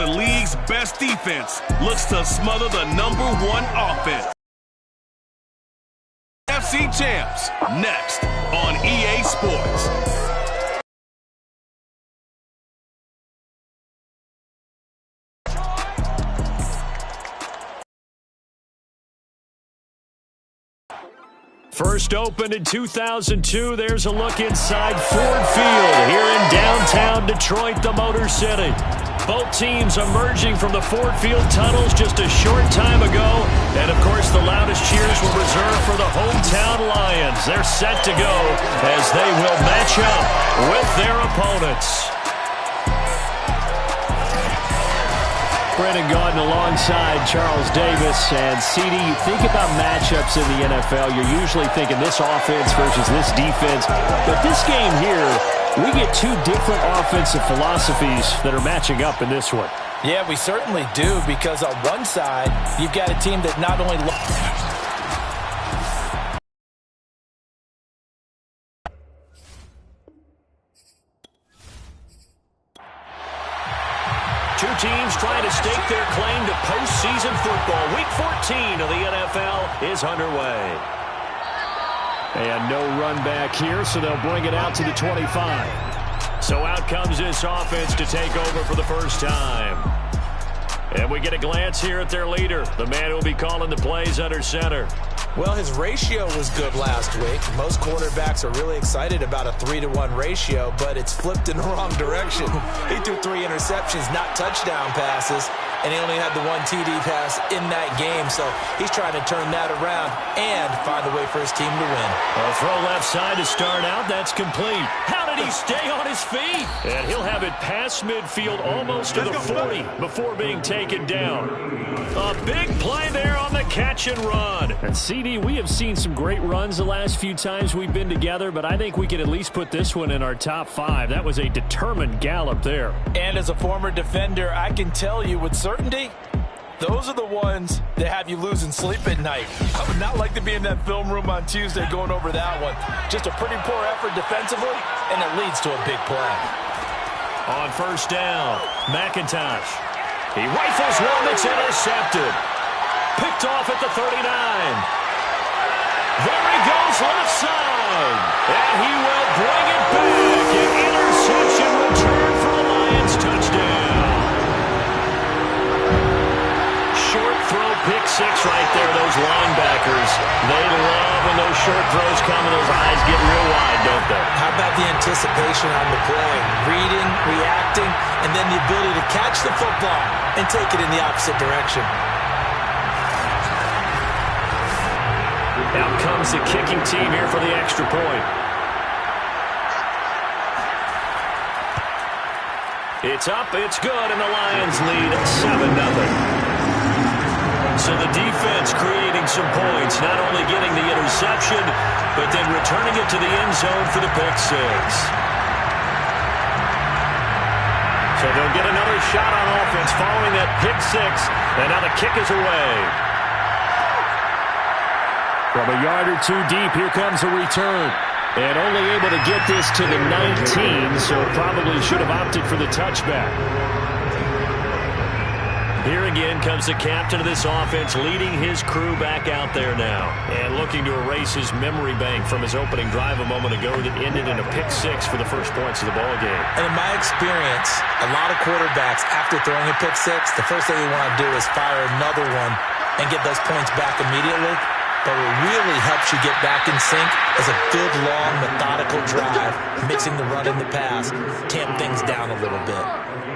the league's best defense looks to smother the #1 offense. FC Champs, next on EA Sports. First opened in 2002, there's a look inside Ford Field here in downtown Detroit, the Motor City. Both teams emerging from the Ford Field tunnels just a short time ago. And, of course, the loudest cheers were reserved for the hometown Lions. They're set to go as they will match up with their opponents. Brendan Gaudin alongside Charles Davis. And, CD, you think about matchups in the NFL, you're usually thinking this offense versus this defense. But this game here, we get two different offensive philosophies that are matching up in this one. Yeah, we certainly do, because on one side, you've got a team that not only... Two teams trying to stake their claim to postseason football. Week 14 of the NFL is underway. And no run back here, so they'll bring it out to the 25. So out comes this offense to take over for the first time. And we get a glance here at their leader, the man who will be calling the plays under center. Well, his ratio was good last week. Most quarterbacks are really excited about a 3-to-1 ratio, but it's flipped in the wrong direction. He threw 3 interceptions, not touchdown passes, and he only had the 1 TD pass in that game. So he's trying to turn that around and find a way for his team to win. A throw left side to start out. That's complete. How did he stay on his feet? And he'll have it past midfield almost to the 40 before being taken down. A big play there on the catch and run. And CD, we have seen some great runs the last few times we've been together, but I think we could at least put this one in our top 5. That was a determined gallop there. And as a former defender, I can tell you with certainty, those are the ones that have you losing sleep at night. I would not like to be in that film room on Tuesday going over that one. Just a pretty poor effort defensively, and it leads to a big play. On first down, McIntosh. He rifles one that's intercepted. Picked off at the 39. There he goes left side. And he will bring it back. An interception return for the Lions. Touchdown. Short throw, pick 6 right there. Those linebackers, they love when those short throws come and those eyes get real wide, don't they? How about the anticipation on the play? Reading, reacting, and then the ability to catch the football and take it in the opposite direction. Out comes the kicking team here for the extra point. It's up, it's good, and the Lions lead 7-0. So the defense creating some points, not only getting the interception, but then returning it to the end zone for the pick 6. So they'll get another shot on offense following that pick 6, and now the kick is away. From a yard or 2 deep, here comes a return. And only able to get this to the 19, so probably should have opted for the touchback. Here again comes the captain of this offense, leading his crew back out there now. And looking to erase his memory bank from his opening drive a moment ago that ended in a pick 6 for the first points of the ballgame. And in my experience, a lot of quarterbacks, after throwing a pick 6, the first thing you want to do is fire another one and get those points back immediately. But what really helps you get back in sync is a good, long, methodical drive, mixing the run and the pass, tamp things down a little bit.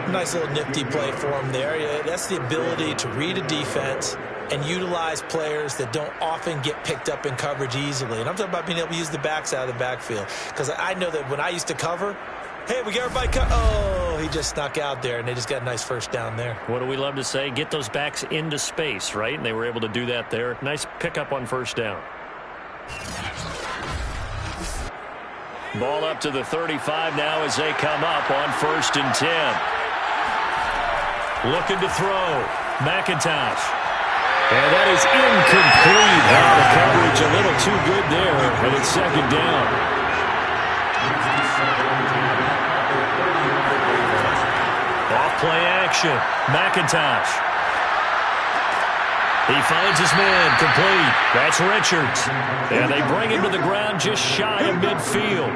Nice little nifty play for him there. Yeah, that's the ability to read a defense and utilize players that don't often get picked up in coverage easily. And I'm talking about being able to use the backs out of the backfield. Because I know that when I used to cover, hey, we got everybody cut. Oh, he just snuck out there, and they just got a nice first down there. What do we love to say? Get those backs into space, right? And they were able to do that there. Nice pickup on first down. Ball up to the 35 now as they come up on 1st and 10. Looking to throw. McIntosh. And that is incomplete. The coverage a little too good there, and it's 2nd down. Off play action. action. McIntosh. He finds his man complete. That's Richards. And they bring him to the ground just shy of midfield.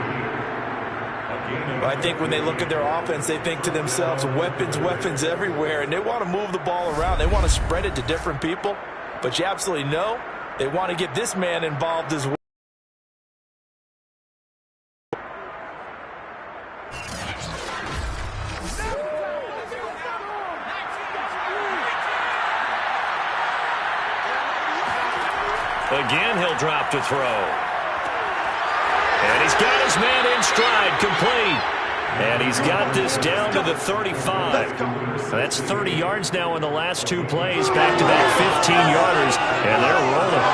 Well, I think when they look at their offense, they think to themselves, weapons, weapons everywhere, and they want to move the ball around. They want to spread it to different people, but you absolutely know they want to get this man involved as well. Again, he'll drop to throw. And he's got his man in stride, complete. And he's got this down to the 35. That's 30 yards now in the last two plays, back-to-back 15-yarders, and they're rolling.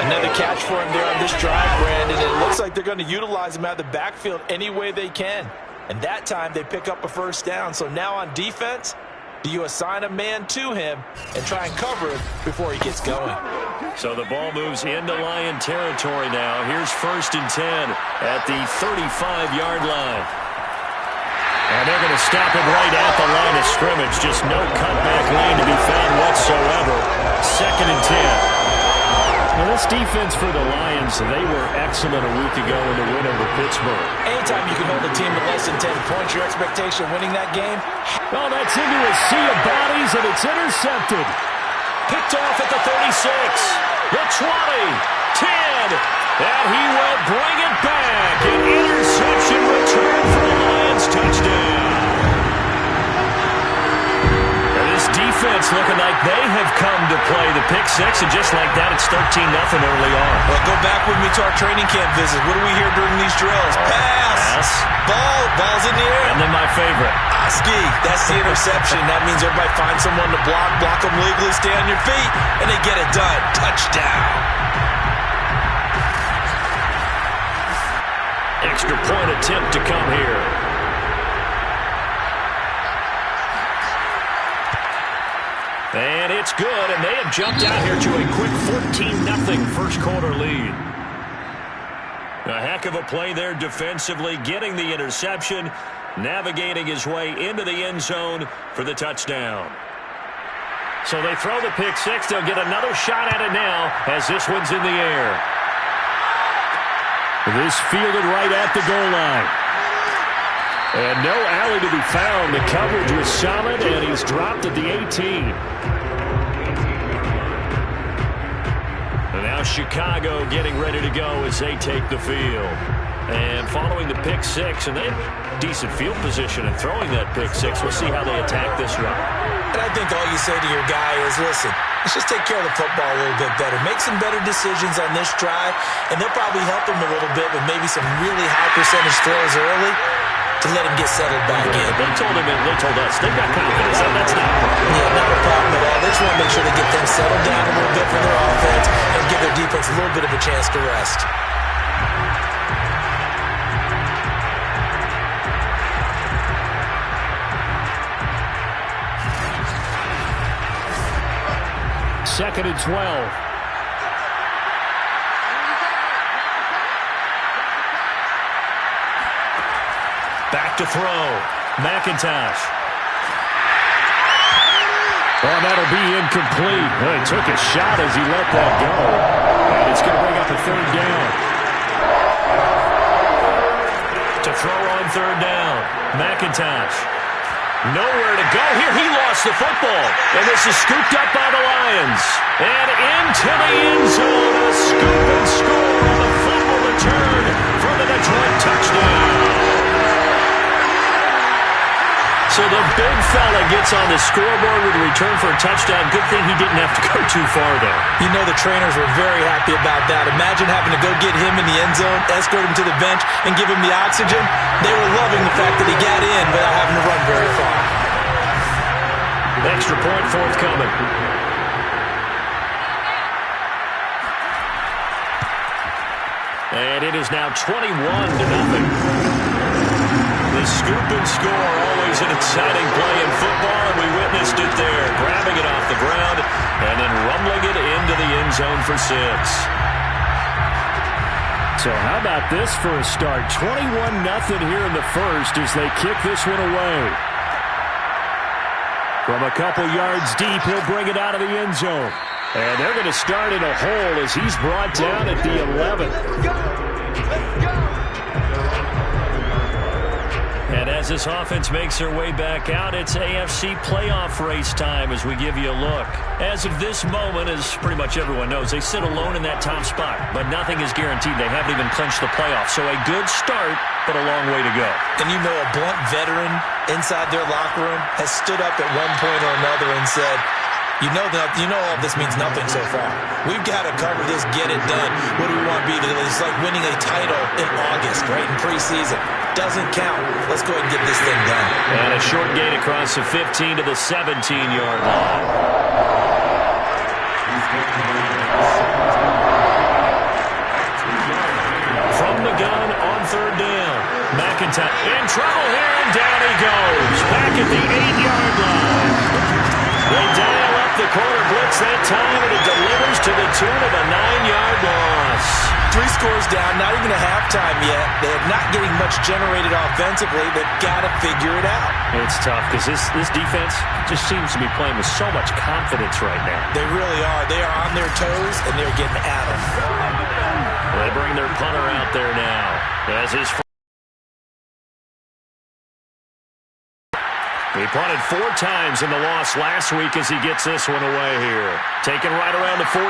Another catch for him there on this drive, Brandon. It looks like they're going to utilize him out of the backfield any way they can. And that time they pick up a first down. So now on defense, do you assign a man to him and try and cover him before he gets going? So the ball moves into Lion territory now. Here's 1st and 10 at the 35-yard line. And they're going to stop him right at the line of scrimmage. Just no cutback lane to be found whatsoever. 2nd and 10. Now this defense for the Lions, they were excellent a week ago in the win over Pittsburgh. Anytime you can hold a team to less than 10 points, your expectation of winning that game? Oh, that's into a sea of bodies, and it's intercepted. Picked off at the 36, the 20, 10, and he will bring it back. An interception return for the Lions, touchdown. And this defense looking like they have come to play the pick six, and just like that, it's 13-0 early on. Well, go back with me to our training camp visit. What do we hear during these drills? Pass. Ball's in the air. And then my favorite. Oski, that's the interception. That means everybody finds someone to block them legally, stay on your feet, and they get it done. Touchdown. Extra point attempt to come here. And it's good, and they have jumped out here to a quick 14-0 first quarter lead. A heck of a play there defensively, getting the interception, navigating his way into the end zone for the touchdown. So they throw the pick six. They'll get another shot at it now as this one's in the air. This fielded right at the goal line. And no alley to be found. The coverage was solid, and he's dropped at the 18. And now Chicago getting ready to go as they take the field. And following the pick six, and they have decent field position in throwing that pick six. We'll see how they attack this run. And I think all you say to your guy is, listen, let's just take care of the football a little bit better. Make some better decisions on this drive, and they'll probably help him a little bit with maybe some really high percentage throws early to let him get settled back in. They told him, and they told us, they've got confidence. That's not a problem. Yeah, not a problem at all. They just want to make sure they get them settled down a little bit for their offense and give their defense a little bit of a chance to rest. Second and 12. Back to throw. McIntosh. Oh, that'll be incomplete. Well, he took a shot as he let that go. And it's going to bring up a third down. To throw on third down. McIntosh. Nowhere to go here. He lost the football. And this is scooped up by the Lions. And into the end zone. A scoop and score on the fumble return for the Detroit touchdown. So the big fella gets on the scoreboard with a return for a touchdown. Good thing he didn't have to go too far there. You know the trainers were very happy about that. Imagine having to go get him in the end zone, escort him to the bench, and give him the oxygen. They were loving the fact that he got in without having to run very far. Extra point forthcoming. And it is now 21-0. The scoop and score, always an exciting play in football, and we witnessed it there, grabbing it off the ground and then rumbling it into the end zone for 6. So how about this for a start? 21-0 here in the first as they kick this one away. From a couple yards deep, he'll bring it out of the end zone. And they're going to start in a hole as he's brought down at the 11. And as this offense makes their way back out, it's AFC playoff race time as we give you a look. As of this moment, as pretty much everyone knows, they sit alone in that top spot, but nothing is guaranteed. They haven't even clinched the playoffs. So a good start, but a long way to go. And you know, a blunt veteran inside their locker room has stood up at one point or another and said, you know all this means nothing so far. We've got to cover this, get it done. What do we want to be? It's like winning a title in August, right, in preseason. Doesn't count. Let's go ahead and get this thing done. And a short gain across the 15 to the 17-yard line. From the gun on third down. McIntyre in trouble here, and down he goes. Back at the 8-yard line. They dial up the corner blitz that time, and it delivers to the tune of a 9-yard loss. 3 scores down, not even a halftime yet. They're not getting much generated offensively. They've got to figure it out. It's tough because this defense just seems to be playing with so much confidence right now. They really are. They are on their toes, and they're getting at them. They bring their punter out there now. As his he punted 4 times in the loss last week as he gets this one away here. Taken right around the 44.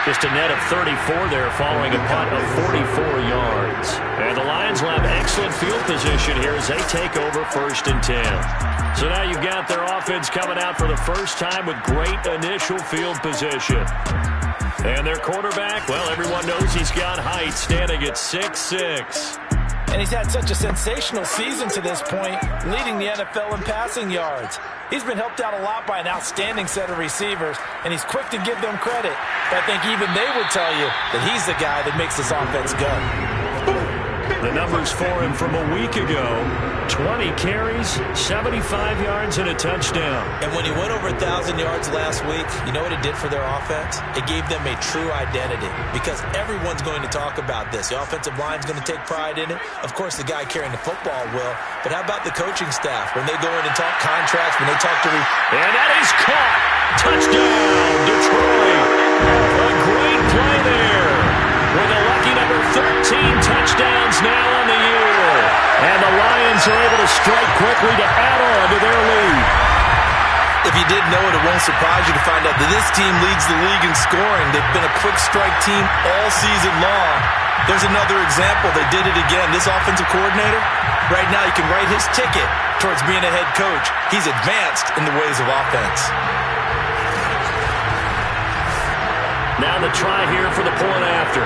Just a net of 34 there following a punt of 44 yards. And the Lions will have excellent field position here as they take over 1st and 10. So now you've got their offense coming out for the first time with great initial field position. And their quarterback, well, everyone knows he's got height, standing at 6'6". And he's had such a sensational season to this point, leading the NFL in passing yards. He's been helped out a lot by an outstanding set of receivers, and he's quick to give them credit. But I think even they would tell you that he's the guy that makes this offense go. The numbers for him from a week ago: 20 carries, 75 yards, and a touchdown. And when he went over 1,000 yards last week, you know what it did for their offense? It gave them a true identity, because everyone's going to talk about this. The offensive line's going to take pride in it. Of course, the guy carrying the football will. But how about the coaching staff? When they go in and talk contracts, when they talk to... And that is caught! Touchdown, Detroit! A great play there, with a lucky number 13 touchdowns now on the year. And the Lions are able to strike quickly to add on to their lead. If you didn't know it, it won't surprise you to find out that this team leads the league in scoring. They've been a quick strike team all season long. There's another example. They did it again. This offensive coordinator, right now you can write his ticket towards being a head coach. He's advanced in the ways of offense. Now the try here for the point after.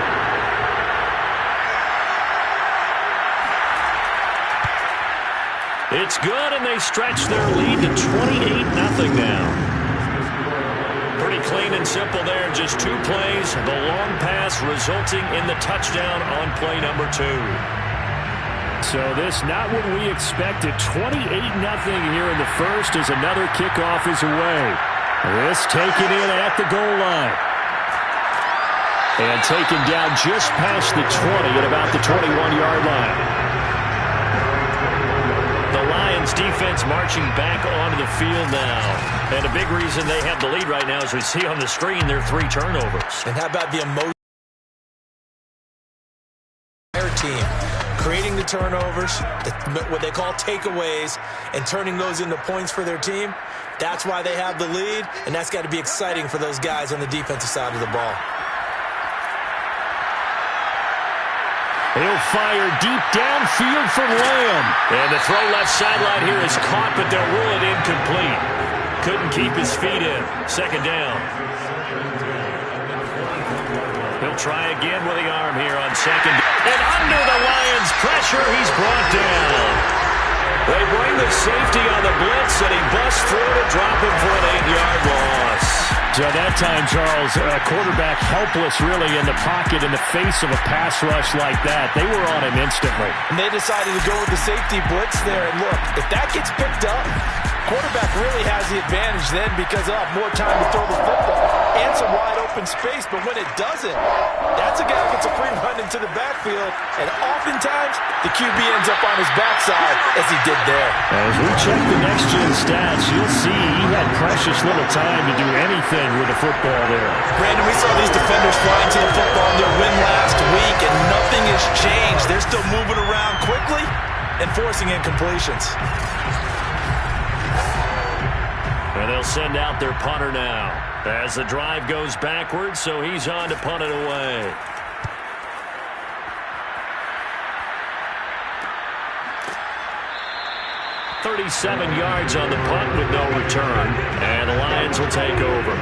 It's good, and they stretch their lead to 28-0 now. Pretty clean and simple there. Just 2 plays. The long pass resulting in the touchdown on play number 2. So this not what we expected. 28-0 here in the first as another kickoff is away. This taken in at the goal line. And taken down just past the 20 at about the 21-yard line. The Lions defense marching back onto the field now. And a big reason they have the lead right now, as we see on the screen, their 3 turnovers. And how about the emotion? Their team creating the turnovers, what they call takeaways, and turning those into points for their team. That's why they have the lead, and that's got to be exciting for those guys on the defensive side of the ball. He'll fire deep downfield from Lamb. And the throw left sideline here is caught, but they'll rule it incomplete. Couldn't keep his feet in. 2nd down. He'll try again with the arm here on 2nd. And under the Lions' pressure, he's brought down. They bring the safety on the blitz, and he busts through to drop him for an 8-yard loss. So that time, Charles, a quarterback helpless really in the pocket in the face of a pass rush like that. They were on him instantly. And they decided to go with the safety blitz there. And look, if that gets picked up, quarterback really has the advantage then because they'll have more time to throw the football and some wide open space. But when it doesn't, that's That's a guy who gets a free run into the backfield, and oftentimes the QB ends up on his backside as he did there. As we check the next-gen stats, you'll see he had precious little time to do anything with the football there. Brandon, we saw these defenders flying to the football in their win last week, and nothing has changed. They're still moving around quickly and forcing incompletions. And they'll send out their punter now as the drive goes backwards, so he's on to punt it away. "37 yards on the punt with no return, and the Lions will take over.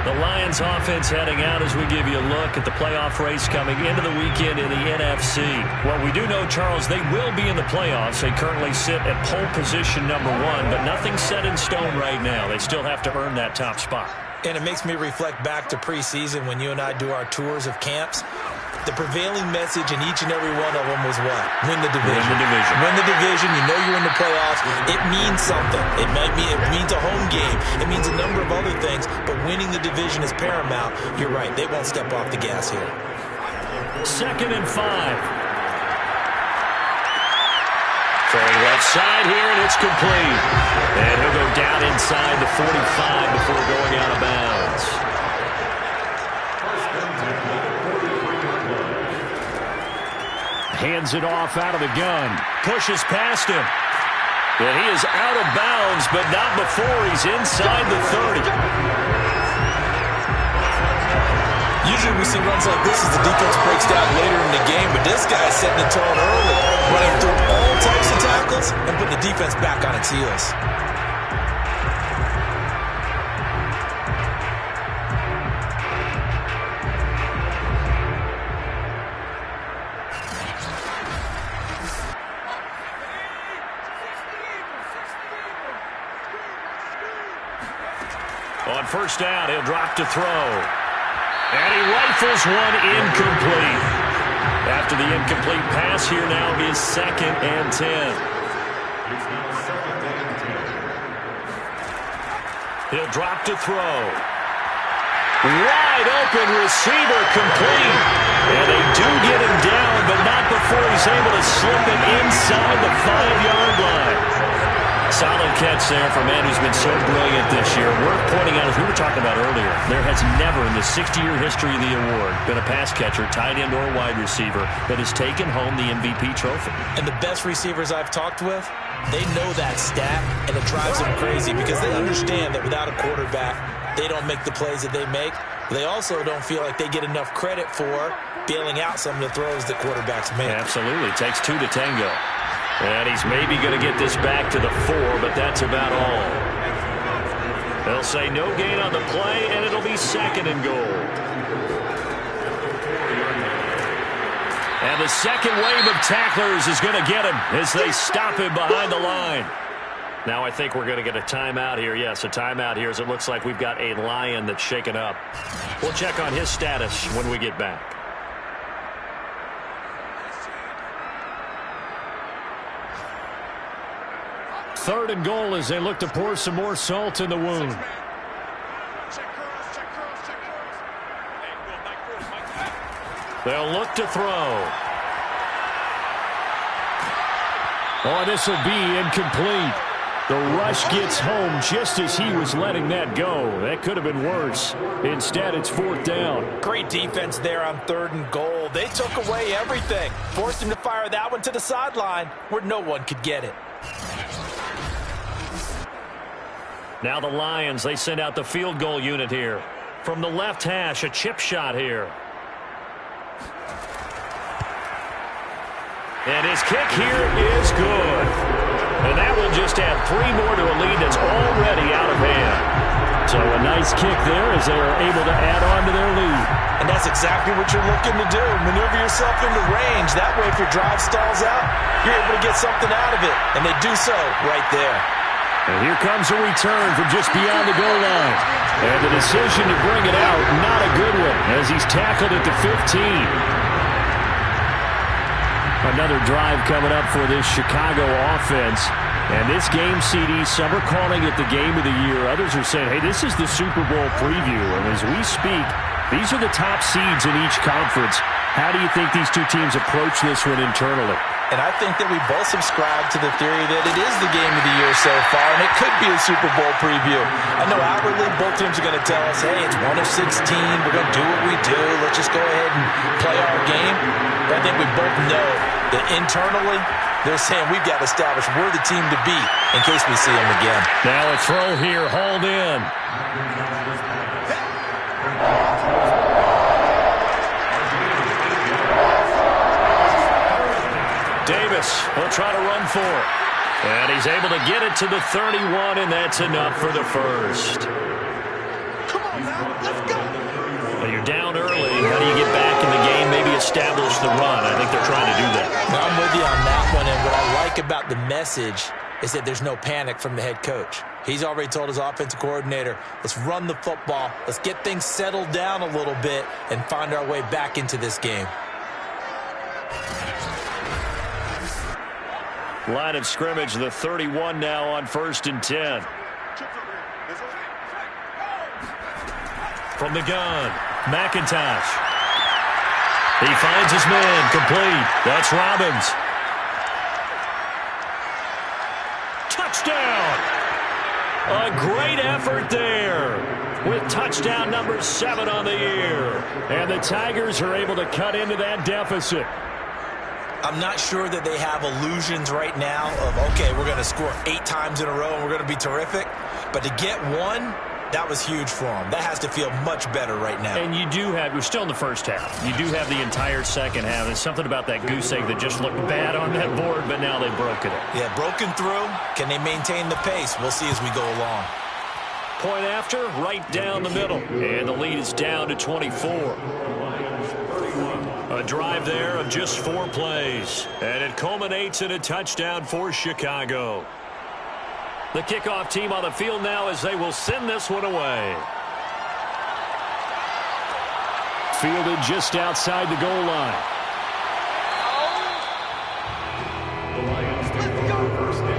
The Lions offense heading out as we give you a look at the playoff race coming into the weekend in the NFC. Well, we do know, Charles, they will be in the playoffs. They currently sit at pole position #1, but nothing's set in stone right now. They still have to earn that top spot. And it makes me reflect back to preseason when you and I do our tours of camps. The prevailing message in each and every one of them was what? Win the division. Win the division. Win the division. You know you're in the playoffs. It means something. It means a home game. It means a number of other things, but winning the division is paramount. You're right. They won't step off the gas here. 2nd and 5. Throwing left side here, and it's complete. And he'll go down inside the 45 before going out of bounds. Hands it off out of the gun. Pushes past him. And he is out of bounds, but not before he's inside the 30. Usually we see runs like this as the defense breaks down later in the game, but this guy's setting the tone early, running through all types of tackles and putting the defense back on its heels. On first down, he'll drop to throw. And he rifles one incomplete. After the incomplete pass, here now is 2nd and 10. He'll drop to throw. Wide open receiver complete. And they do get him down, but not before he's able to slip it inside the 5-yard line. Solid catch there for a man who's been so brilliant this year. Worth pointing out, as we were talking about earlier, there has never in the 60-year history of the award been a pass catcher, tight end, or wide receiver that has taken home the MVP trophy. And the best receivers I've talked with, they know that stat, and it drives them crazy because they understand that without a quarterback, they don't make the plays that they make. They also don't feel like they get enough credit for bailing out some of the throws that quarterbacks make. Absolutely. It takes two to tango. And he's maybe going to get this back to the 4, but that's about all. They'll say no gain on the play, and it'll be 2nd and goal. And the second wave of tacklers is going to get him as they stop him behind the line. Now I think we're going to get a timeout here. Yes, a timeout here as it looks like we've got a Lion that's shaken up. We'll check on his status when we get back. Third and goal as they look to pour some more salt in the wound. They'll look to throw. Oh, this will be incomplete. The rush gets home just as he was letting that go. That could have been worse. Instead, it's 4th down. Great defense there on 3rd and goal. They took away everything. Forced him to fire that one to the sideline where no one could get it. Now the Lions, they send out the field goal unit here. From the left hash, a chip shot here. And his kick here is good. And that will just add 3 more to a lead that's already out of hand. So a nice kick there as they are able to add on to their lead. And that's exactly what you're looking to do. Maneuver yourself into range. That way, if your drive stalls out, you're able to get something out of it. And they do so right there. And here comes a return from just beyond the goal line. And the decision to bring it out, not a good one, as he's tackled at the 15. Another drive coming up for this Chicago offense. And this game, CD, some are calling it the game of the year. Others are saying, hey, this is the Super Bowl preview. And as we speak, these are the top seeds in each conference. How do you think these two teams approach this one internally? And I think that we both subscribe to the theory that it is the game of the year so far, and it could be a Super Bowl preview. I know outwardly both teams are going to tell us, hey, it's 1 of 16. We're going to do what we do. Let's just go ahead and play our game. But I think we both know that internally they're saying we've got to establish we're the team to beat in case we see them again. Now a throw here, hauled in. Davis will try to run for it. And he's able to get it to the 31, and that's enough for the first. Come on now, let's go. Well, you're down early. How do you get back in the game, maybe establish the run? I think they're trying to do that. Now, I'm with you on that one, and what I like about the message is that there's no panic from the head coach. He's already told his offensive coordinator, let's run the football, let's get things settled down a little bit and find our way back into this game. Line of scrimmage, the 31 now on 1st and 10. From the gun, McIntosh. He finds his man, complete. That's Robbins. Touchdown! A great effort there with touchdown number 7 on the year. And the Tigers are able to cut into that deficit. I'm not sure that they have illusions right now of, okay, we're going to score 8 times in a row and we're going to be terrific. But to get one, that was huge for them. That has to feel much better right now. And you do have, we're still in the first half. You do have the entire second half. There's something about that goose egg that just looked bad on that board, but now they've broken it. Yeah, broken through. Can they maintain the pace? We'll see as we go along. Point after, right down the middle. And the lead is down to 24. A drive there of just 4 plays. And it culminates in a touchdown for Chicago. The kickoff team on the field now as they will send this one away. Fielded just outside the goal line.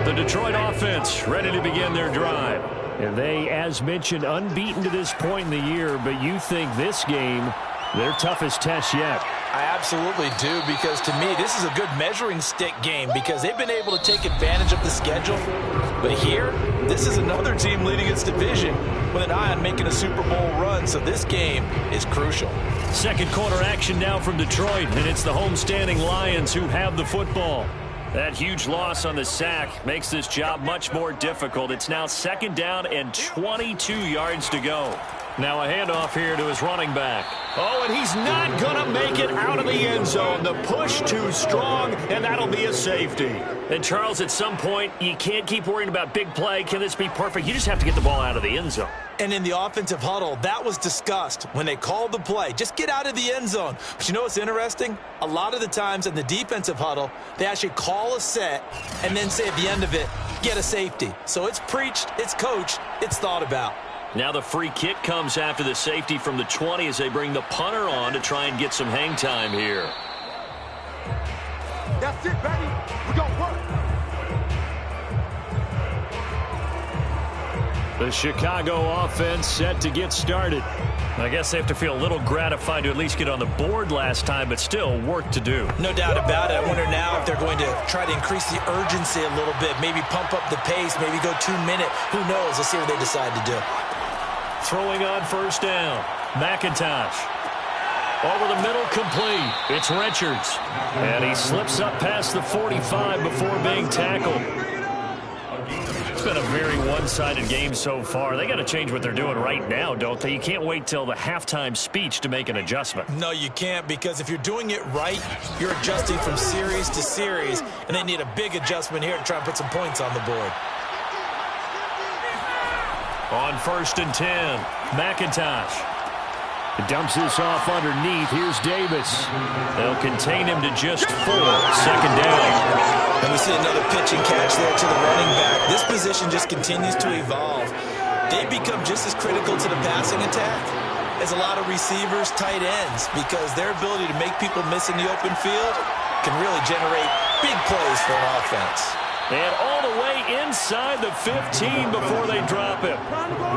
The Detroit offense ready to begin their drive. And they, as mentioned, unbeaten to this point in the year, but you think this game, their toughest test yet. I absolutely do, because to me, this is a good measuring stick game because they've been able to take advantage of the schedule. But here, this is another team leading its division with an eye on making a Super Bowl run, so this game is crucial. Second quarter action now from Detroit, and it's the homestanding Lions who have the football. That huge loss on the sack makes this job much more difficult. It's now 2nd down and 22 yards to go. Now a handoff here to his running back. Oh, and he's not going to make it out of the end zone. The push too strong, and that'll be a safety. And, Charles, at some point, you can't keep worrying about big play. Can this be perfect? You just have to get the ball out of the end zone. And in the offensive huddle, that was discussed when they called the play. Just get out of the end zone. But you know what's interesting? A lot of the times in the defensive huddle, they actually call a set and then say at the end of it, get a safety. So it's preached, it's coached, it's thought about. Now the free kick comes after the safety from the 20 as they bring the punter on to try and get some hang time here. That's it, baby. We're going to work. The Chicago offense set to get started. I guess they have to feel a little gratified to at least get on the board last time, but still work to do. No doubt about it. I wonder now if they're going to try to increase the urgency a little bit, maybe pump up the pace, maybe go 2-minute. Who knows? Let's see what they decide to do. Throwing on 1st down. McIntosh. Over the middle, complete. It's Richards. And he slips up past the 45 before being tackled. It's been a very one-sided game so far. They got to change what they're doing right now, don't they? You can't wait till the halftime speech to make an adjustment. No, you can't, because if you're doing it right, you're adjusting from series to series, and they need a big adjustment here to try and put some points on the board. On 1st and 10, McIntosh. Dumps this off underneath. Here's Davis. They'll contain him to just 4. 2nd down. And we see another pitch and catch there to the running back. This position just continues to evolve. They become just as critical to the passing attack as a lot of receivers, tight ends, because their ability to make people miss in the open field can really generate big plays for an offense. And all the way inside the 15 before they drop him.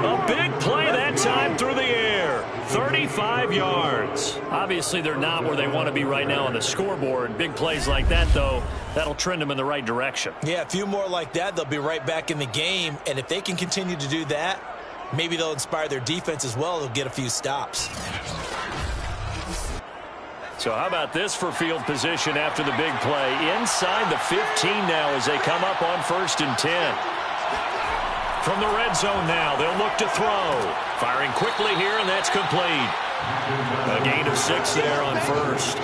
A big play that time through the air. 35 yards. Obviously, they're not where they want to be right now on the scoreboard. Big plays like that, though, that'll trend them in the right direction. Yeah, a few more like that, they'll be right back in the game. And if they can continue to do that, maybe they'll inspire their defense as well. They'll get a few stops. So how about this for field position after the big play? Inside the 15 now as they come up on 1st and 10. From the red zone now, they'll look to throw. Firing quickly here, and that's complete. A gain of 6 there on 1st.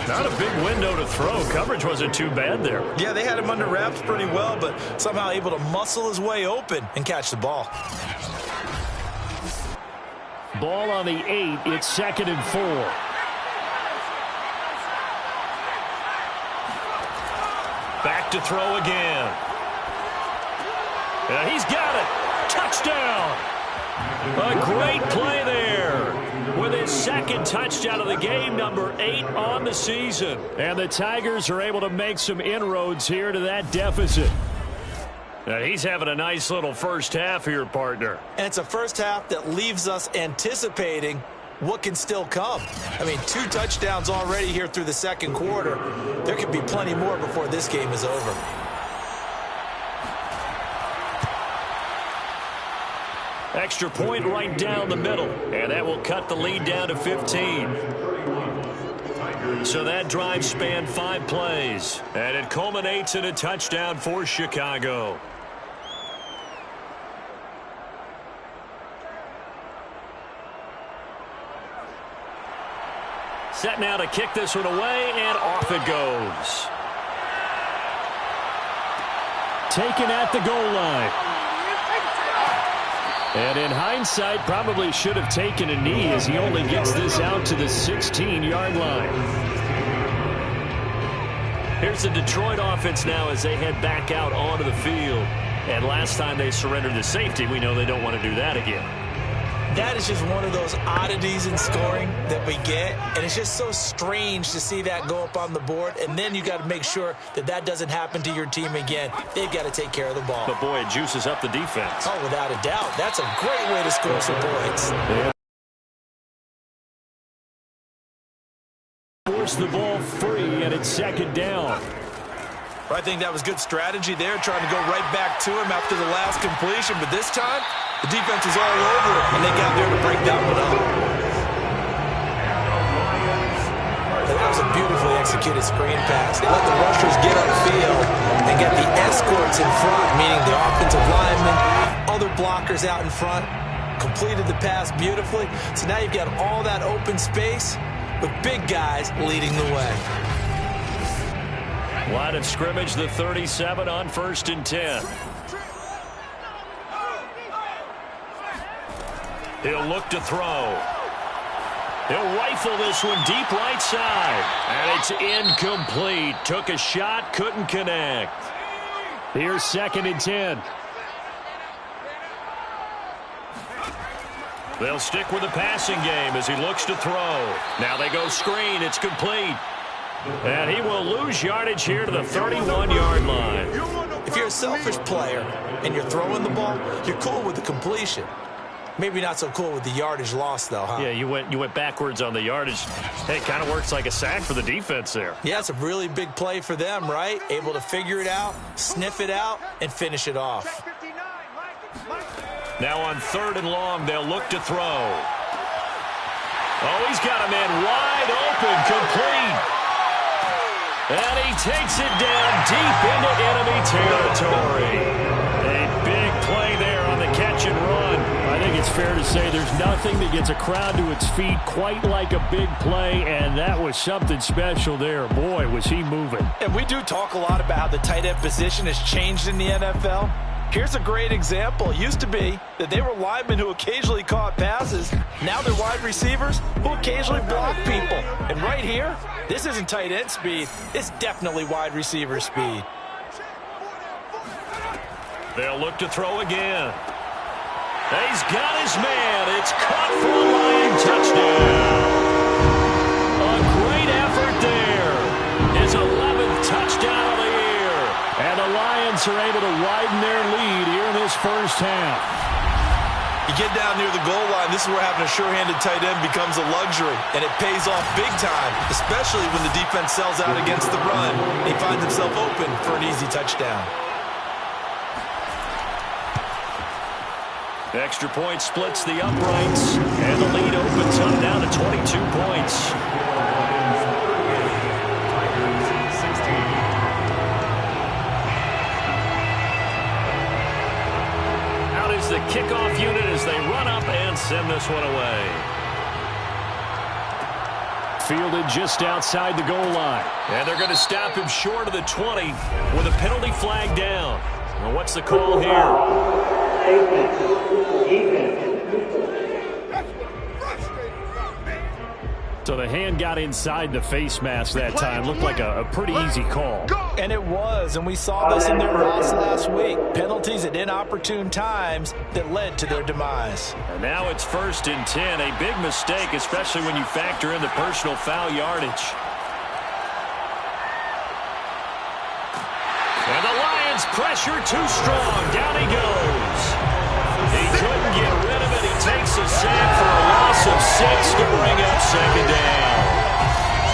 Not a big window to throw. Coverage wasn't too bad there. Yeah, they had him under wraps pretty well, but somehow able to muscle his way open and catch the ball. Ball on the 8. It's 2nd and 4. Back to throw again. He's got it. Touchdown. A great play there. With his 2nd touchdown of the game, number 8 on the season. And the Tigers are able to make some inroads here to that deficit. Now, he's having a nice little first half here, partner. And it's a first half that leaves us anticipating what can still come. I mean, 2 touchdowns already here through the 2nd quarter. There could be plenty more before this game is over. Extra point right down the middle. And that will cut the lead down to 15. So that drive spanned 5 plays. And it culminates in a touchdown for Chicago. Set now to kick this one away, and off it goes. Taken at the goal line. And in hindsight, probably should have taken a knee as he only gets this out to the 16-yard line. Here's the Detroit offense now as they head back out onto the field. And last time they surrendered the safety, we know they don't want to do that again. That is just one of those oddities in scoring that we get, and it's just so strange to see that go up on the board, and then you got to make sure that that doesn't happen to your team again. They've got to take care of the ball. But, boy, it juices up the defense. Oh, without a doubt. That's a great way to score some points. Yeah. Force the ball free, and it's 2nd down. I think that was good strategy there, trying to go right back to him after the last completion, but this time, the defense was all over it, and they got there to break that one up. That was a beautifully executed screen pass. They let the rushers get upfield and get the escorts in front, meaning the offensive linemen, other blockers out in front, completed the pass beautifully. So now you've got all that open space with big guys leading the way. Line of scrimmage, the 37 on 1st and 10. He'll look to throw. He'll rifle this one deep right side. And it's incomplete. Took a shot, couldn't connect. Here's 2nd and 10. They'll stick with the passing game as he looks to throw. Now they go screen. It's complete. And he will lose yardage here to the 31-yard line. If you're a selfish player and you're throwing the ball, you're cool with the completion. Maybe not so cool with the yardage loss, though, huh? Yeah, you went backwards on the yardage. Hey, it kind of works like a sack for the defense there. Yeah, it's a really big play for them, right? Able to figure it out, sniff it out, and finish it off. Now on 3rd and long, they'll look to throw. Oh, he's got a man wide open, complete. And he takes it down deep into enemy territory. A big play there on the catch and run. I think it's fair to say there's nothing that gets a crowd to its feet quite like a big play, and that was something special there. Boy, was he moving. And we do talk a lot about how the tight end position has changed in the NFL. Here's a great example. It used to be that they were linemen who occasionally caught passes. Now they're wide receivers who occasionally block people. And right here, this isn't tight end speed. It's definitely wide receiver speed. They'll look to throw again. He's got his man. It's caught for a Lion touchdown. A great effort there. His 11th touchdown of the year. Lions are able to widen their lead here in this first half. You get down near the goal line, this is where having a sure-handed tight end becomes a luxury, and it pays off big time, especially when the defense sells out against the run. He finds himself open for an easy touchdown. Extra point splits the uprights, and the lead opens up now to 22 points. The kickoff unit as they run up and send this one away. Fielded just outside the goal line. And they're going to stop him short of the 20 with a penalty flag down. Well, what's the call here? So the hand got inside the face mask that time. Looked like a pretty easy call. And it was, and we saw this in their loss last week. Penalties at inopportune times that led to their demise. And now it's 1st and 10. A big mistake, especially when you factor in the personal foul yardage. And the Lions pressure too strong. Down he goes. He couldn't get rid of it. He takes a sack for a loss of 6 to bring up 2nd down.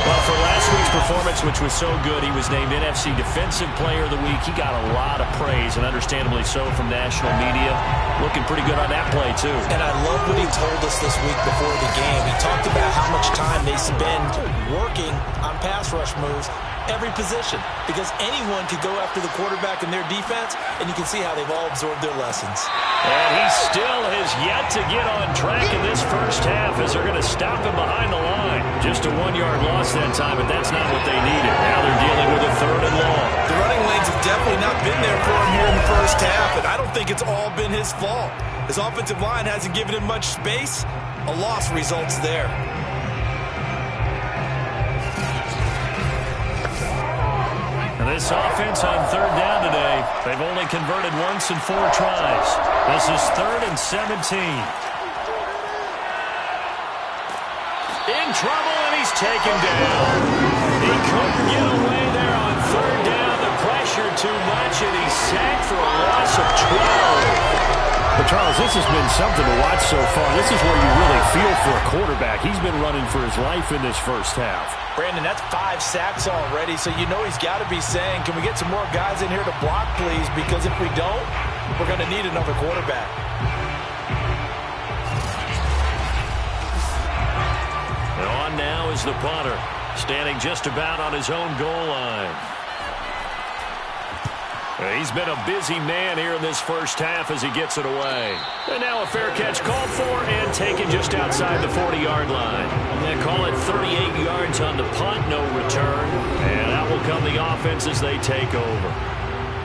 Well, for last week's performance, which was so good, he was named NFC Defensive Player of the Week. He got a lot of praise, and understandably so, from national media. Looking pretty good on that play, too. And I love what he told us this week before the game. He talked about how much time they spend working on pass rush moves, every position, because anyone could go after the quarterback in their defense, and you can see how they've all absorbed their lessons. And he still has yet to get on track in this first half as they're going to stop him behind the line. Just a 1-yard loss that time, but that's not what they needed. Now they're dealing with a 3rd and long. The running lanes have definitely not been there for him here in the first half, and I don't think it's all been his fault. His offensive line hasn't given him much space. A loss results there. And this offense on 3rd down today, they've only converted once in 4 tries. This is 3rd and 17. In trouble, and he's taken down. He couldn't get away there on 3rd down. The pressure too much, and he's sacked for a loss of 12. But, Charles, this has been something to watch so far. This is where you really feel for a quarterback. He's been running for his life in this first half. Brandon, that's 5 sacks already, so you know he's got to be saying, can we get some more guys in here to block, please? Because if we don't, we're going to need another quarterback. And on now is the punter, standing just about on his own goal line. He's been a busy man here in this first half as he gets it away. And now a fair catch called for and taken just outside the 40-yard line. They call it 38 yards on the punt, no return. And out will come the offense as they take over.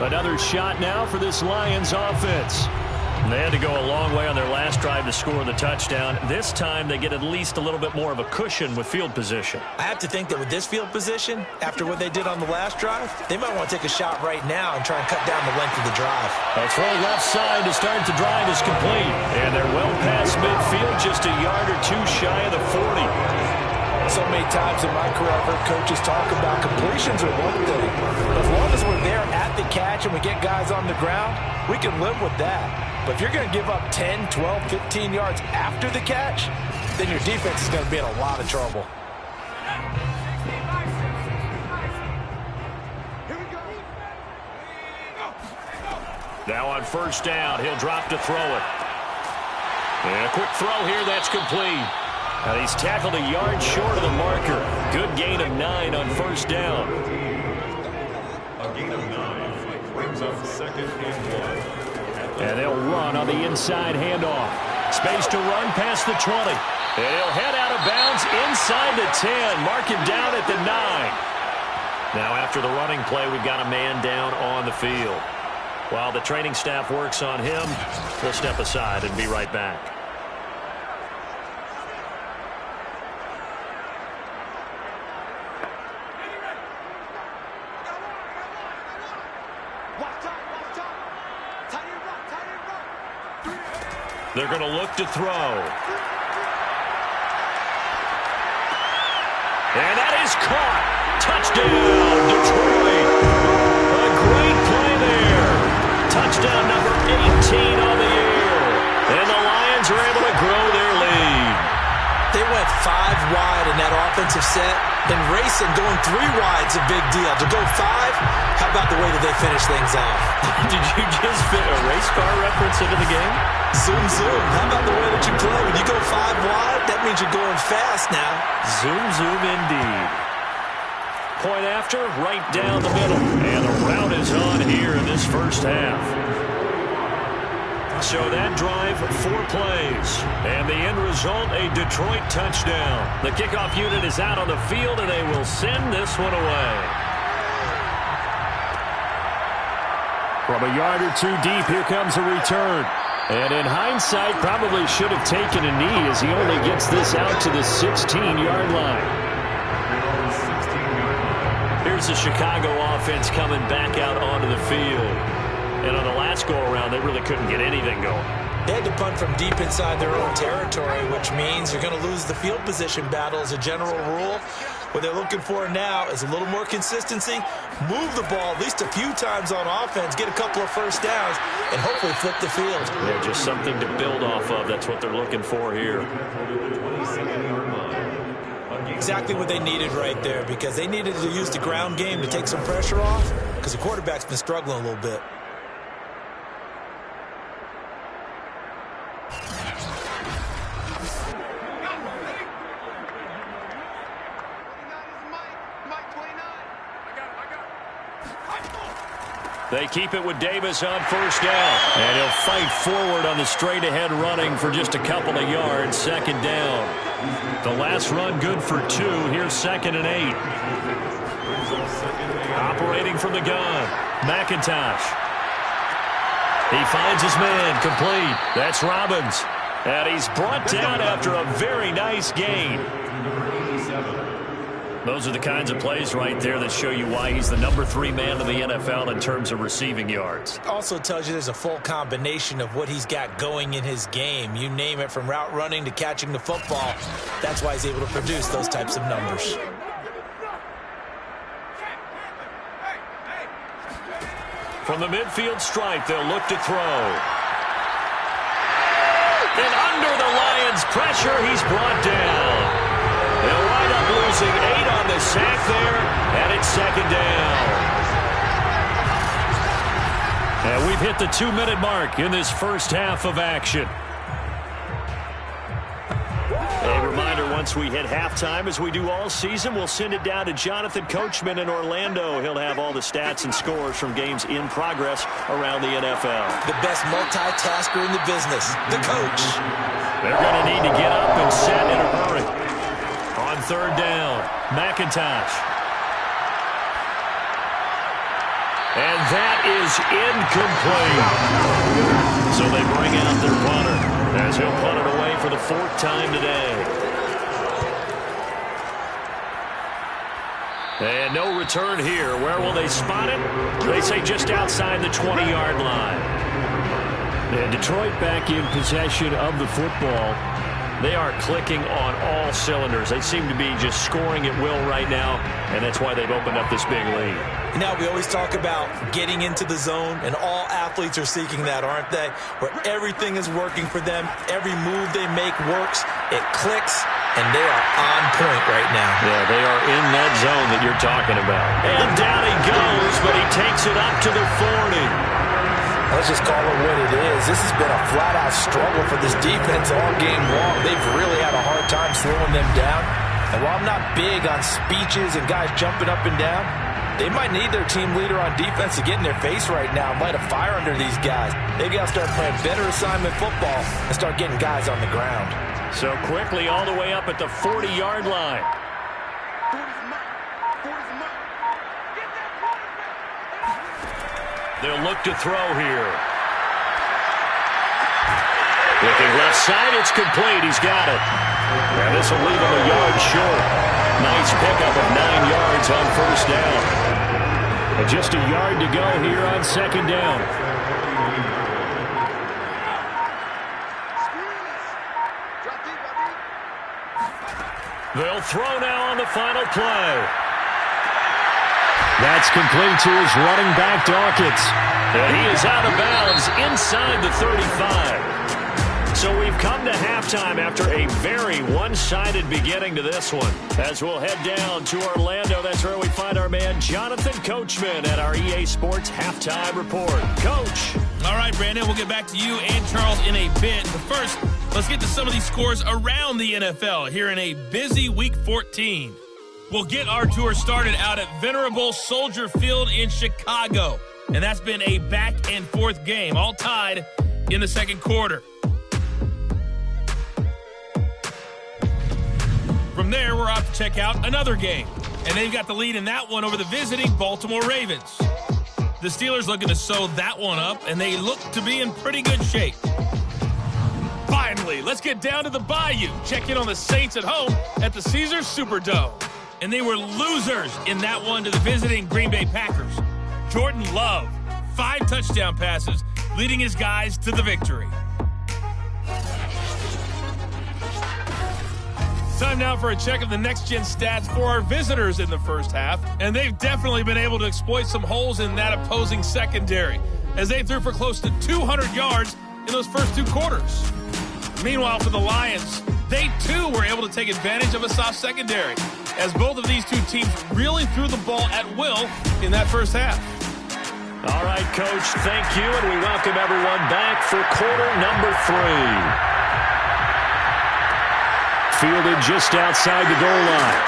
Another shot now for this Lions offense. They had to go a long way on their last drive to score the touchdown. This time they get at least a little bit more of a cushion with field position. I have to think that with this field position, after what they did on the last drive, they might want to take a shot right now and try and cut down the length of the drive. A throw left side to start the drive is complete. And they're well past midfield, just a yard or two shy of the 40. So many times in my career, I've heard coaches talk about completions are one thing. But as long as we're there at the catch and we get guys on the ground, we can live with that. But if you're going to give up 10, 12, 15 yards after the catch, then your defense is going to be in a lot of trouble. Now on 1st down, he'll drop to throw it. And a quick throw here, that's complete. And he's tackled a yard short of the marker. Good gain of 9 on 1st down. A gain of 9 brings up 2nd and 1. And they'll run on the inside handoff. Space to run past the 20. And he'll head out of bounds inside the 10. Mark him down at the 9. Now after the running play, we've got a man down on the field. While the training staff works on him, we'll step aside and be right back. They're going to look to throw. And that is caught. Touchdown, Detroit. A great play there. Lions are able to grow their lead. They went 5 wide in that offensive set. And racing, going 3 wide's a big deal. To go 5, how about the way that they finish things off? Did you just fit a race car reference into the game? Zoom, zoom. How about the way that you play? When you go 5 wide, that means you're going fast now. Zoom, zoom indeed. Point after, right down the middle. And the route is on here in this first half. So that drive, 4 plays. And the end result, a Detroit touchdown. The kickoff unit is out on the field, and they will send this one away. From a yard or 2 deep, here comes a return. And in hindsight, probably should have taken a knee as he only gets this out to the 16-yard line. Here's the Chicago offense coming back out onto the field. And on the last go-around, they really couldn't get anything going. They had to punt from deep inside their own territory, which means you're going to lose the field position battle as a general rule. What they're looking for now is a little more consistency, move the ball at least a few times on offense, get a couple of first downs, and hopefully flip the field. Yeah, just something to build off of. That's what they're looking for here. Exactly what they needed right there, because they needed to use the ground game to take some pressure off, because the quarterback's been struggling a little bit. They keep it with Davis on first down. And he'll fight forward on the straight-ahead running for just a couple of yards. Second down. The last run good for 2. Here's 2nd and 8. Operating from the gun. McIntosh. He finds his man. Complete. That's Robbins. And he's brought down after a very nice gain. Those are the kinds of plays right there that show you why he's the number 3 man in the NFL in terms of receiving yards. Also tells you there's a full combination of what he's got going in his game. You name it, from route running to catching the football. That's why he's able to produce those types of numbers. From the midfield stripe, they'll look to throw. And under the Lions' pressure, he's brought down. They'll wind up losing 8 on the sack there, and it's 2nd down. And we've hit the 2-minute mark in this first half of action. A reminder, once we hit halftime, as we do all season, we'll send it down to Jonathan Coachman in Orlando. He'll have all the stats and scores from games in progress around the NFL. The best multitasker in the business, the coach. They're going to need to get up and set in a hurry. On 3rd down, McIntosh. And that is incomplete. So they bring out their punter, as he'll punt it away for the 4th time today. And no return here. Where will they spot it? They say just outside the 20-yard line. And Detroit back in possession of the football. They are clicking on all cylinders. They seem to be just scoring at will right now, and that's why they've opened up this big lead. Now, we always talk about getting into the zone, and all athletes are seeking that, aren't they? Where everything is working for them. Every move they make works. It clicks, and they are on point right now. Yeah, they are in that zone that you're talking about. And down he goes, but he takes it up to the 40. Let's just call it what it is. This has been a flat-out struggle for this defense all game long. They've really had a hard time slowing them down. And while I'm not big on speeches and guys jumping up and down, they might need their team leader on defense to get in their face right now and light a fire under these guys. They've got to start playing better assignment football and start getting guys on the ground. So quickly all the way up at the 40-yard line. They'll look to throw here. Looking left side, it's complete. He's got it. And this will leave him a yard short. Nice pickup of 9 yards on first down. And just a yard to go here on 2nd down. They'll throw now on the final play. That's complete to his running back, Dawkins. And he is out of bounds inside the 35. So we've come to halftime after a very one-sided beginning to this one. As we'll head down to Orlando, that's where we find our man Jonathan Coachman at our EA Sports Halftime Report. Coach. All right, Brandon, we'll get back to you and Charles in a bit. But first, let's get to some of these scores around the NFL here in a busy Week 14. We'll get our tour started out at Venerable Soldier Field in Chicago. And that's been a back-and-forth game, all tied in the second quarter. From there, we're off to check out another game. And they've got the lead in that one over the visiting Baltimore Ravens. The Steelers looking to sew that one up, and they look to be in pretty good shape. Finally, let's get down to the Bayou. Check in on the Saints at home at the Caesars Superdome. And they were losers in that one to the visiting Green Bay Packers. Jordan Love, 5 touchdown passes, leading his guys to the victory. Time now for a check of the next-gen stats for our visitors in the first half. And they've definitely been able to exploit some holes in that opposing secondary, as they threw for close to 200 yards in those first 2 quarters. Meanwhile, for the Lions, they too were able to take advantage of a soft secondary, as both of these two teams really threw the ball at will in that first half. All right, Coach, thank you, and we welcome everyone back for quarter number 3. Fielded just outside the goal line.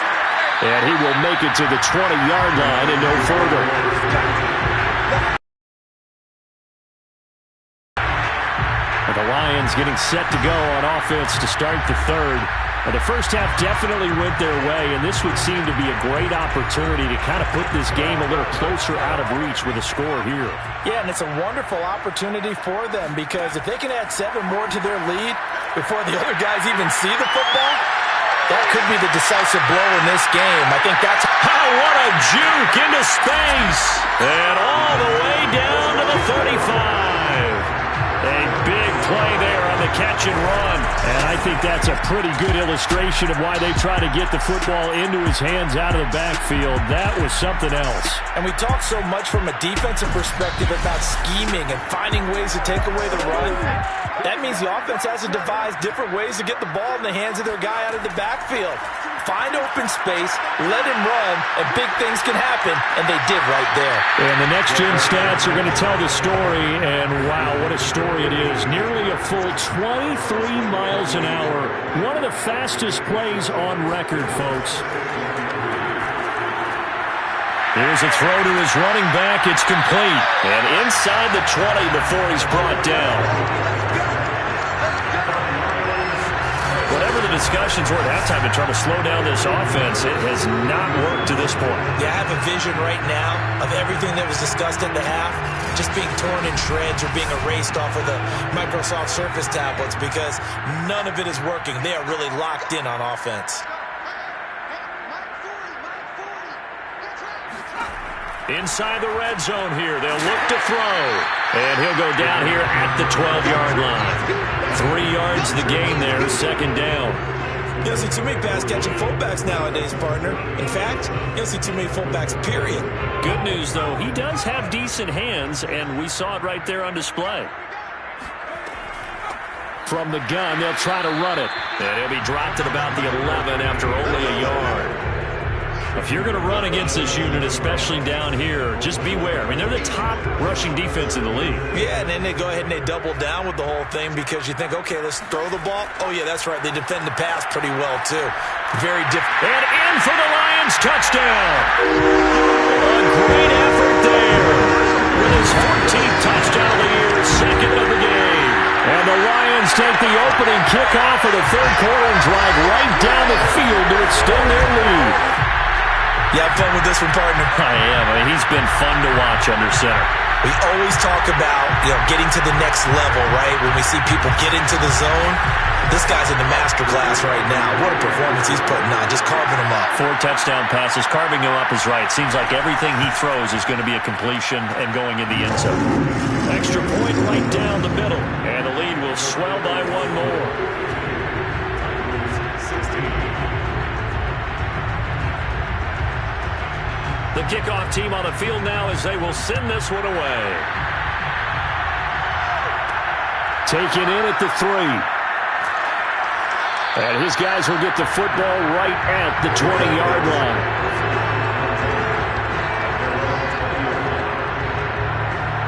And he will make it to the 20-yard line and no further. And the Lions getting set to go on offense to start the third. And the first half definitely went their way, and this would seem to be a great opportunity to kind of put this game a little closer out of reach with a score here. Yeah, and it's a wonderful opportunity for them, because if they can add 7 more to their lead before the other guys even see the football, that could be the decisive blow in this game. I think that's... Oh, what a juke into space! And all the way down to the 35. A big play there on the catch and run. And I think that's a pretty good illustration of why they try to get the football into his hands out of the backfield. That was something else. And we talk so much from a defensive perspective about scheming and finding ways to take away the run. That means the offense has to devise different ways to get the ball in the hands of their guy out of the backfield. Find open space, let him run, and big things can happen, and they did right there. And the next-gen stats are going to tell the story, and wow, what a story it is. Nearly a full 23 miles an hour. One of the fastest plays on record, folks. Here's a throw to his running back. It's complete. And inside the 20 before he's brought down. Whatever the discussions were at halftime in trying to slow down this offense, it has not worked to this point. Yeah, I have a vision right now of everything that was discussed at the half just being torn in shreds or being erased off of the Microsoft Surface tablets, because none of it is working. They are really locked in on offense. Inside the red zone here, they'll look to throw. And he'll go down here at the 12-yard line. 3 yards the gain there, second down. You don't see too many pass-catching fullbacks nowadays, partner. In fact, you don't see too many fullbacks, period. Good news, though, he does have decent hands, and we saw it right there on display. From the gun, they'll try to run it. And he'll be dropped at about the 11 after only a yard. If you're going to run against this unit, especially down here, just beware. I mean, they're the top rushing defense in the league. Yeah, and then they go ahead and they double down with the whole thing, because you think, okay, let's throw the ball. Oh, yeah, that's right. They defend the pass pretty well, too. Very different. And in for the Lions, touchdown. A great effort there. With his 14th touchdown of the year, second of the game. And the Lions take the opening kickoff of the third quarter and drive right down the field to extend their lead. You have fun with this one, partner? I am. I mean, he's been fun to watch under center. We always talk about, getting to the next level, right? When we see people get into the zone, this guy's in the master class right now. What a performance he's putting on, just carving them up. 4 touchdown passes. Carving him up is right. Seems like everything he throws is going to be a completion and going in the end zone. Extra point right down the middle. And the lead will swell by 1 more. The kickoff team on the field now as they will send this one away. Taken in at the 3. And his guys will get the football right at the 20-yard line.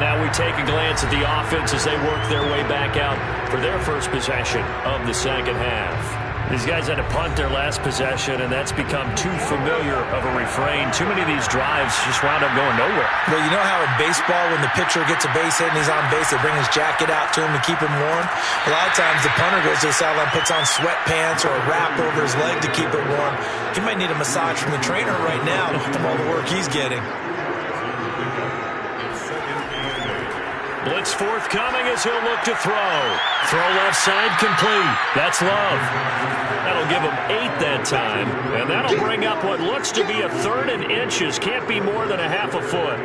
Now we take a glance at the offense as they work their way back out for their first possession of the second half. These guys had to punt their last possession, and that's become too familiar of a refrain. Too many of these drives just wound up going nowhere. Well, you know how in baseball when the pitcher gets a base hit and he's on base, they bring his jacket out to him to keep him warm? A lot of times the punter goes to the sideline, puts on sweatpants or a wrap over his leg to keep it warm. He might need a massage from the trainer right now from all the work he's getting. Blitz forthcoming as he'll look to throw. Throw left side complete. That's Love. That'll give him 8 that time. And that'll bring up what looks to be a 3rd and inches. Can't be more than a half a foot.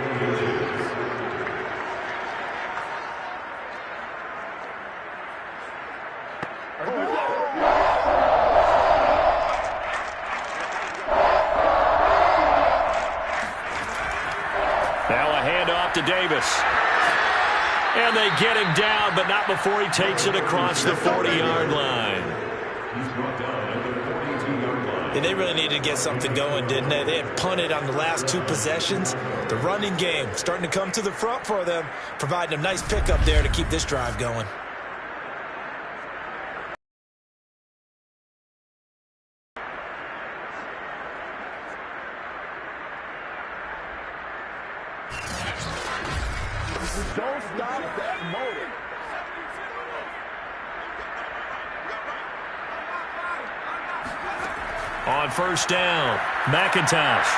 Now a handoff to Davis. And they get him down, but not before he takes it across the 40-yard line. And they really needed to get something going, didn't they? They had punted on the last 2 possessions. The running game starting to come to the front for them, providing a nice pickup there to keep this drive going. Don't stop that motor. On first down, McIntosh.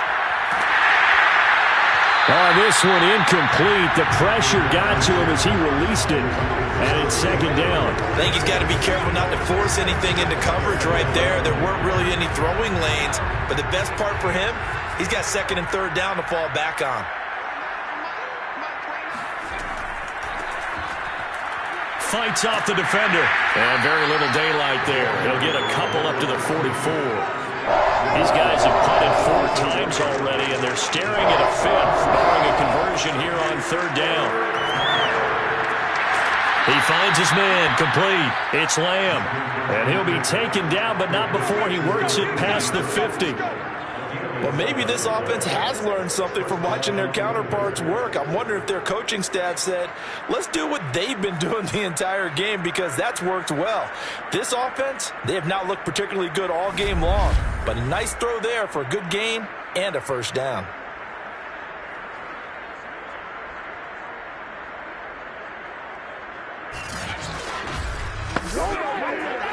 On this one, incomplete. The pressure got to him as he released it. And it's second down. I think he's got to be careful not to force anything into coverage right there. There weren't really any throwing lanes. But the best part for him, he's got 2nd and 3rd down to fall back on. Fights off the defender. And very little daylight there. He'll get a couple up to the 44. These guys have punted 4 times already, and they're staring at a 5th, barring a conversion here on 3rd down. He finds his man, complete. It's Lamb. And he'll be taken down, but not before he works it past the 50. Well, maybe this offense has learned something from watching their counterparts work. I'm wondering if their coaching staff said, let's do what they've been doing the entire game, because that's worked well. This offense, they have not looked particularly good all game long, but a nice throw there for a good gain and a first down.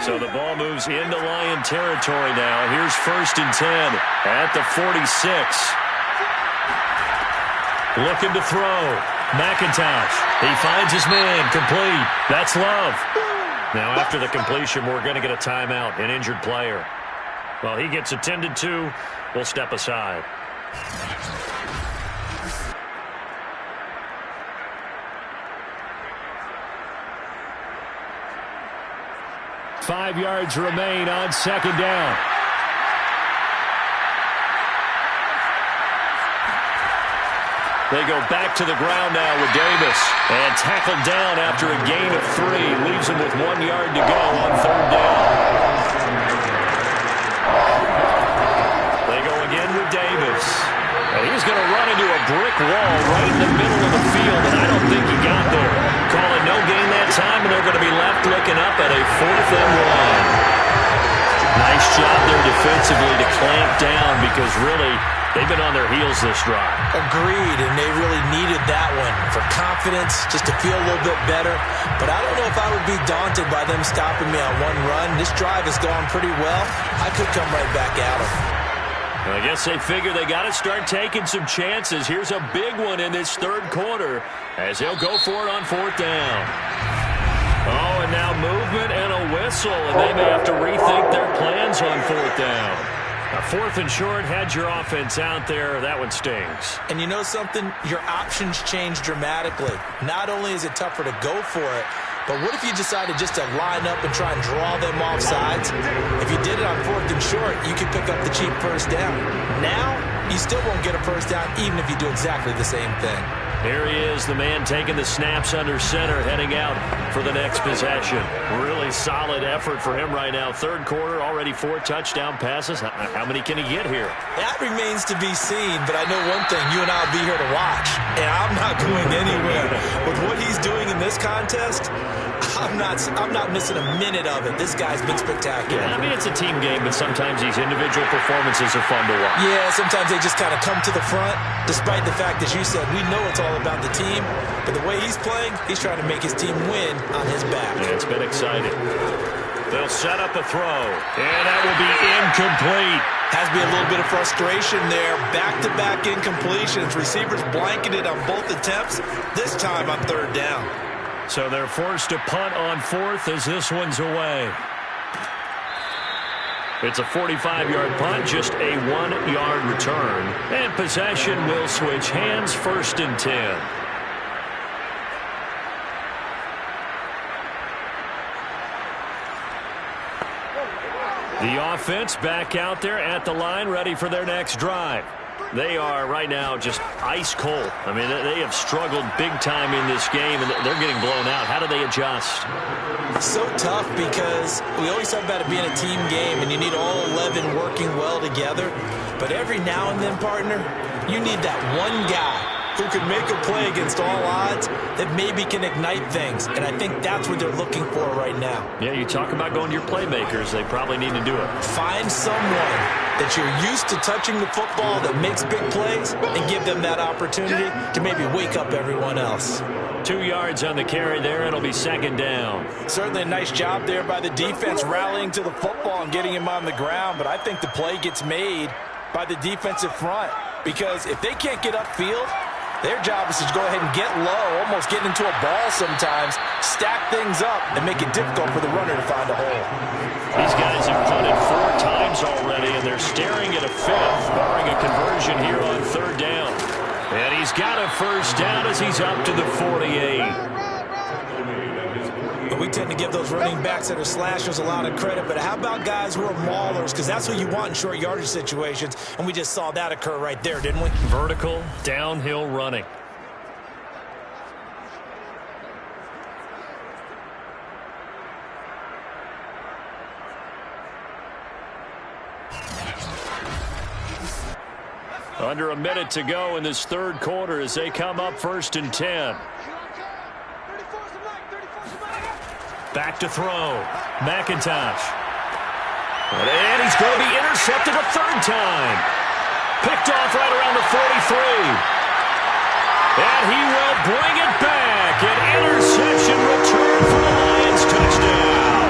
So the ball moves into Lion territory now. Here's 1st and 10 at the 46. Looking to throw. McIntosh. He finds his man. Complete. That's Love. Now after the completion, we're going to get a timeout, an injured player. Well, he gets attended to. We'll step aside. 5 yards remain on 2nd down. They go back to the ground now with Davis. And tackled down after a gain of 3. Leaves him with 1 yard to go on 3rd down. They go again with Davis. And he's going to run into a brick wall right in the middle of the field, and I don't think he got there. Call it no gain that time, and they're going to be left looking up at a 4th and 1. Nice job there defensively to clamp down, because really they've been on their heels this drive. Agreed, and they really needed that one for confidence, just to feel a little bit better. But I don't know if I would be daunted by them stopping me on one run. This drive has gone pretty well. I could come right back at them. I guess they figure they got to start taking some chances. Here's a big one in this 3rd quarter as they'll go for it on 4th down. Oh, and now movement and a whistle, and they may have to rethink their plans on 4th down. A 4th and short, had your offense out there. That one stings. And you know something? Your options change dramatically. Not only is it tougher to go for it, but what if you decided just to line up and try and draw them off sides? If you did it on 4th and short, you could pick up the cheap first down. Now, you still won't get a first down even if you do exactly the same thing. Here he is, the man taking the snaps under center, heading out for the next possession. Really solid effort for him right now. Third quarter, already 4 touchdown passes. How many can he get here? That remains to be seen, but I know one thing. You and I will be here to watch, and I'm not going anywhere. With what he's doing in this contest, I'm not missing a minute of it. This guy's been spectacular. Yeah, I mean, it's a team game, but sometimes these individual performances are fun to watch. Yeah, sometimes they just kind of come to the front, despite the fact that you said we know it's all about the team, but the way he's playing, he's trying to make his team win on his back. Yeah, it's been exciting. They'll set up a throw, and that will be incomplete. Has to be a little bit of frustration there. Back-to-back incompletions. Receivers blanketed on both attempts, this time on third down. So they're forced to punt on fourth as this one's away. It's a 45-yard punt, just a 1-yard return. And possession will switch hands, 1st and 10. The offense back out there at the line, ready for their next drive. They are right now just ice cold. I mean, they have struggled big time in this game, and they're getting blown out. How do they adjust? So tough because we always talk about it being a team game, and you need all 11 working well together. But every now and then, partner, you need that one guy who can make a play against all odds that maybe can ignite things. And I think that's what they're looking for right now. Yeah, you talk about going to your playmakers. They probably need to do it. Find someone that you're used to touching the football that makes big plays and give them that opportunity to maybe wake up everyone else. 2 yards on the carry there. It'll be 2nd down. Certainly a nice job there by the defense rallying to the football and getting him on the ground. But I think the play gets made by the defensive front because if they can't get upfield, their job is to go ahead and get low, almost get into a ball sometimes, stack things up, and make it difficult for the runner to find a hole. These guys have punted 4 times already, and they're staring at a 5th, barring a conversion here on 3rd down. And he's got a 1st down as he's up to the 48. But we tend to give those running backs that are slashers a lot of credit, but how about guys who are maulers? Because that's what you want in short yardage situations, and we just saw that occur right there, didn't we? Vertical, downhill running. Under a minute to go in this 3rd quarter as they come up 1st and 10. Back to throw. McIntosh. And he's going to be intercepted a 3rd time. Picked off right around the 43. And he will bring it back. An interception return for the Lions. Touchdown.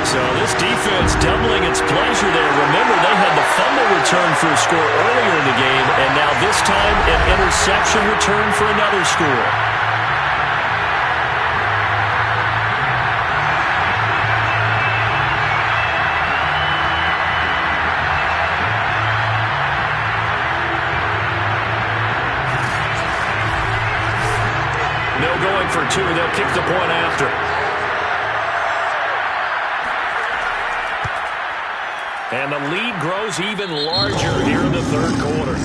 So this defense doubling its pleasure there. Remember, they had the fumble return for a score earlier in the game, and now this time an interception return for another score. No going for 2. They'll kick the point after. And the lead grows even larger here in the 3rd quarter.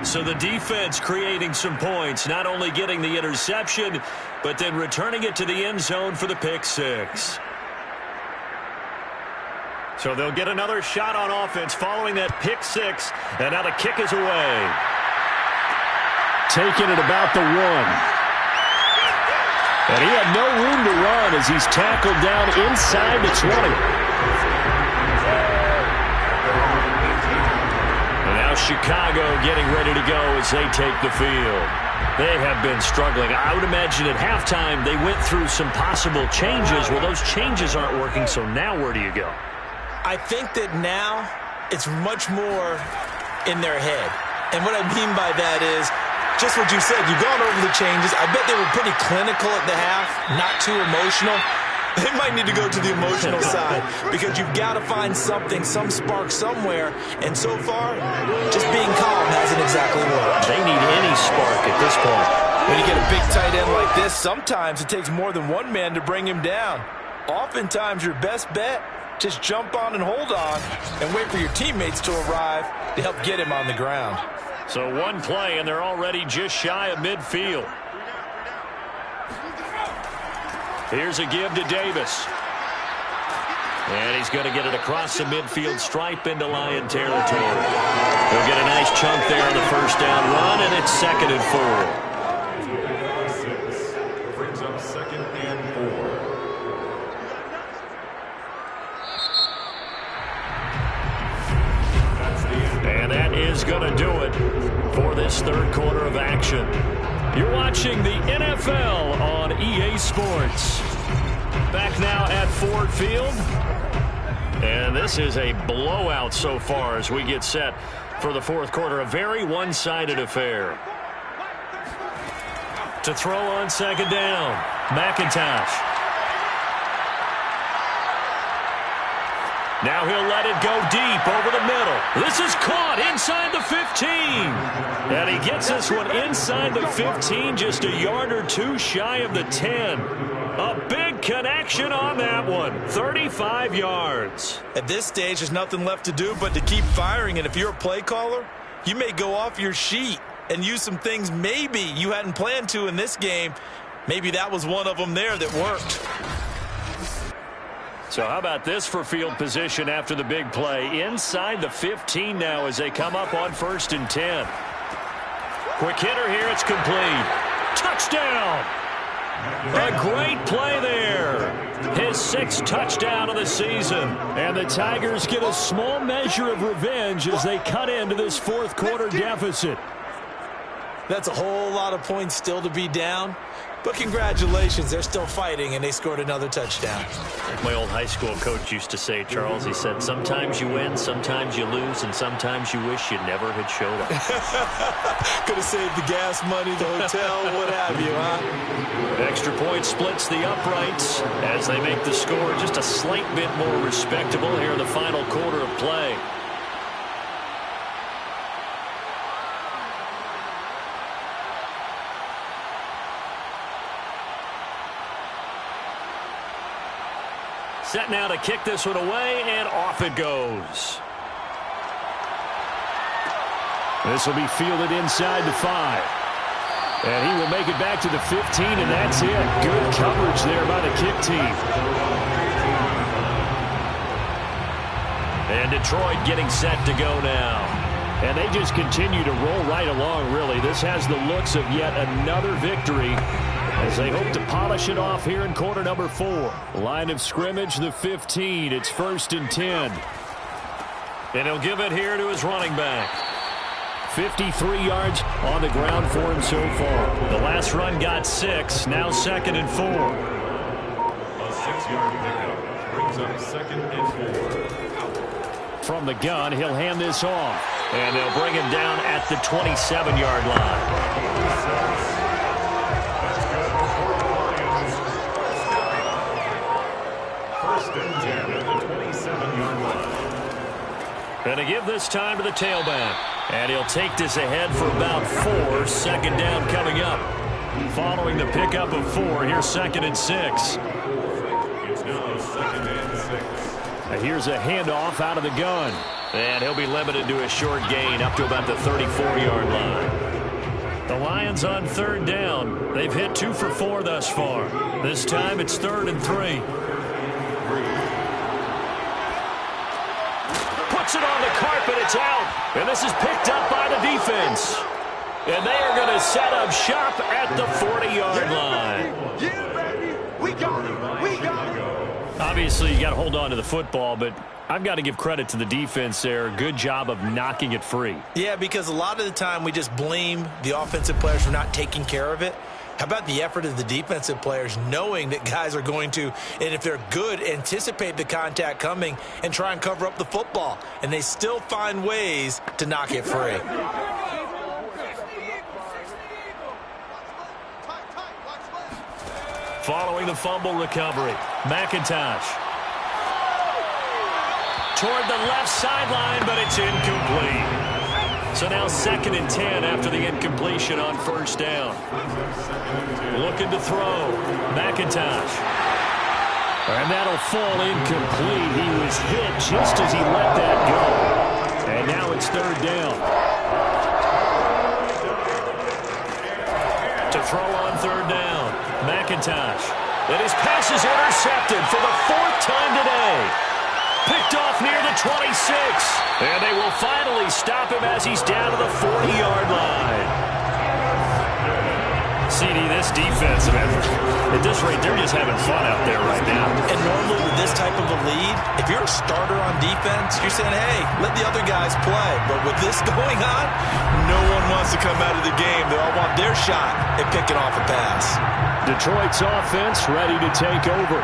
So the defense creating some points, not only getting the interception, but then returning it to the end zone for the pick 6. So they'll get another shot on offense following that pick 6, and now the kick is away. Taking it about the 1. And he had no room to run as he's tackled down inside the 20. Chicago getting ready to go as they take the field. They have been struggling. I would imagine at halftime they went through some possible changes. Well, those changes aren't working, so now where do you go? I think that now it's much more in their head. And what I mean by that is just what you said. You've gone over the changes. I bet they were pretty clinical at the half, not too emotional. They might need to go to the emotional side because you've got to find something, some spark somewhere. And so far, just being calm hasn't exactly worked. They need any spark at this point. When you get a big tight end like this, sometimes it takes more than one man to bring him down. Oftentimes, your best bet, just jump on and hold on and wait for your teammates to arrive to help get him on the ground. So one play, and they're already just shy of midfield. Here's a give to Davis. And he's going to get it across the midfield stripe into Lion territory. He'll get a nice chunk there on the first down run, and it's 2nd and 4. Brings up 2nd and 4. And that is going to do it for this third quarter of action. You're watching the NFL on EA Sports. Back now at Ford Field. And this is a blowout so far as we get set for the fourth quarter. A very one-sided affair. To throw on 2nd down, McIntosh. Now he'll let it go deep over the middle. This is caught inside the 15. And he gets this one inside the 15, just a yard or two shy of the 10. A big connection on that one. 35 yards. At this stage, there's nothing left to do but to keep firing. And if you're a play caller, you may go off your sheet and use some things maybe you hadn't planned to in this game. Maybe that was one of them there that worked. So how about this for field position after the big play? Inside the 15 now as they come up on 1st and 10. Quick hitter here. It's complete. Touchdown. A great play there. His 6th touchdown of the season. And the Tigers get a small measure of revenge as they cut into this fourth quarter deficit. That's a whole lot of points still to be down. But congratulations, they're still fighting, and they scored another touchdown. My old high school coach used to say, Charles, he said, sometimes you win, sometimes you lose, and sometimes you wish you never had showed up. Could have saved the gas money, the hotel, what have you, huh? Extra point splits the uprights as they make the score just a slight bit more respectable here in the final quarter of play. Set now to kick this one away, and off it goes. This will be fielded inside the 5. And he will make it back to the 15, and that's it. Good coverage there by the kick team. And Detroit getting set to go now. And they just continue to roll right along, really. This has the looks of yet another victory as they hope to polish it off here in quarter number 4. Line of scrimmage, the 15. It's 1st and 10. And he'll give it here to his running back. 53 yards on the ground for him so far. The last run got 6. Now 2nd and 4. A 6-yard pickup brings up 2nd and 4. From the gun, he'll hand this off. And they'll bring him down at the 27-yard line. And to give this time to the tailback. And he'll take this ahead for about 4. 2nd down coming up. Following the pickup of 4, here's 2nd and 6. It's now 2nd and 6. And here's a handoff out of the gun. And he'll be limited to a short gain up to about the 34-yard line. The Lions on 3rd down. They've hit 2 for 4 thus far. This time it's 3rd and 3. Puts it on the carpet, it's out. And this is picked up by the defense. And they are going to set up shop at the 40-yard line. Yeah, baby. We got it. We got it. Obviously, you got to hold on to the football, but I've got to give credit to the defense there. Good job of knocking it free. Yeah, because a lot of the time we just blame the offensive players for not taking care of it. How about the effort of the defensive players knowing that guys are going to, and if they're good, anticipate the contact coming and try and cover up the football. And they still find ways to knock it free. Following the fumble recovery, McIntosh. Toward the left sideline, but it's incomplete. So now 2nd and 10 after the incompletion on 1st down. Looking to throw. McIntosh. And that'll fall incomplete. He was hit just as he let that go. And now it's 3rd down. throw on third down. McIntosh. And his pass is intercepted for the 4th time today. Picked off near the 26. And they will finally stop him as he's down to the 40-yard line. CD, this defense, man, at this rate, they're just having fun out there right now. And normally with this type of a lead, if you're a starter on defense, you're saying, hey, let the other guys play. But with this going on, no one wants to come out of the game. They all want their shot at picking off a pass. Detroit's offense ready to take over.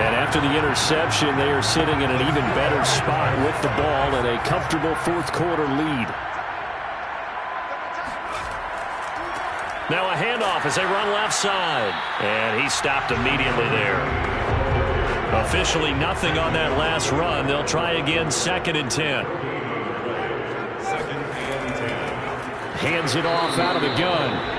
And after the interception, they are sitting in an even better spot with the ball and a comfortable 4th quarter lead. Now a handoff as they run left side. And he stopped immediately there. Officially nothing on that last run. They'll try again 2nd and 10. 2nd and 10. Hands it off out of the gun.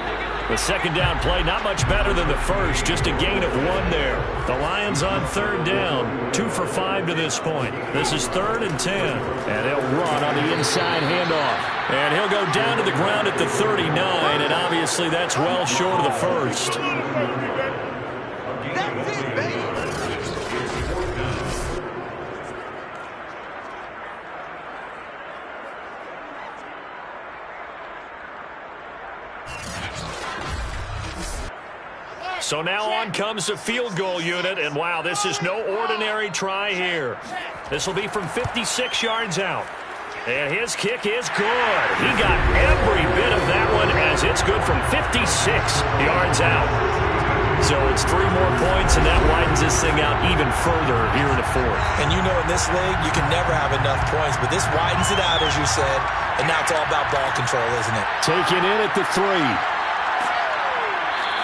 The 2nd down play, not much better than the first. Just a gain of 1 there. The Lions on 3rd down. 2 for 5 to this point. This is 3rd and 10. And they'll run on the inside handoff. And he'll go down to the ground at the 39. And obviously that's well short of the first. That's it, baby. So now on comes the field goal unit, and wow, this is no ordinary try here. This will be from 56 yards out. And his kick is good. He got every bit of that one as it's good from 56 yards out. So it's 3 more points, and that widens this thing out even further here in the 4th. And you know in this league, you can never have enough points, but this widens it out, as you said, and now it's all about ball control, isn't it? Taken in at the 3.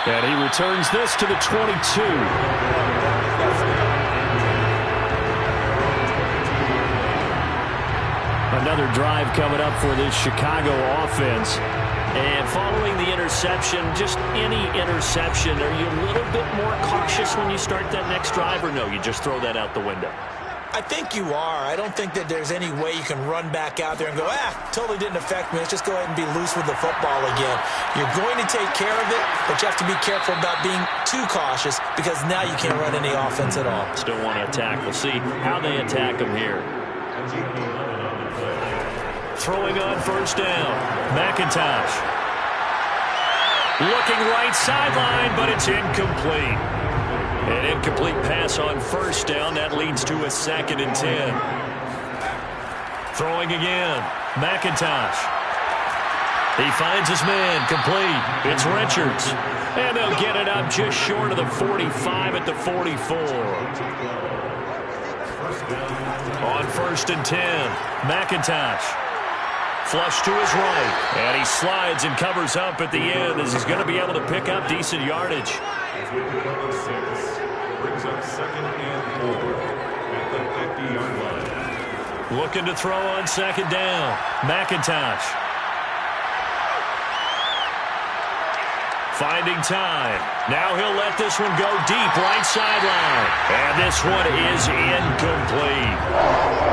And he returns this to the 22. Another drive coming up for this Chicago offense. And following the interception, just any interception, are you a little bit more cautious when you start that next drive, or no, you just throw that out the window? I think you are. I don't think that there's any way you can run back out there and go, totally didn't affect me. Let's just go ahead and be loose with the football again. You're going to take care of it, but you have to be careful about being too cautious because now you can't run any offense at all. Still want to attack. We'll see how they attack them here. Throwing on 1st down. McIntosh. Looking right sideline, but it's incomplete. An incomplete pass on 1st down. That leads to a 2nd and 10. Throwing again. McIntosh. He finds his man. Complete. It's Richards. And they'll get it up just short of the 45 at the 44. On 1st and 10. McIntosh. Flush to his right. And he slides and covers up at the end as he's going to be able to pick up decent yardage. As we pick up 6, brings up 2nd and 4 at the 50-yard line. Looking to throw on 2nd down. McIntosh. Finding time. Now he'll let this one go deep right sideline. And this one is incomplete.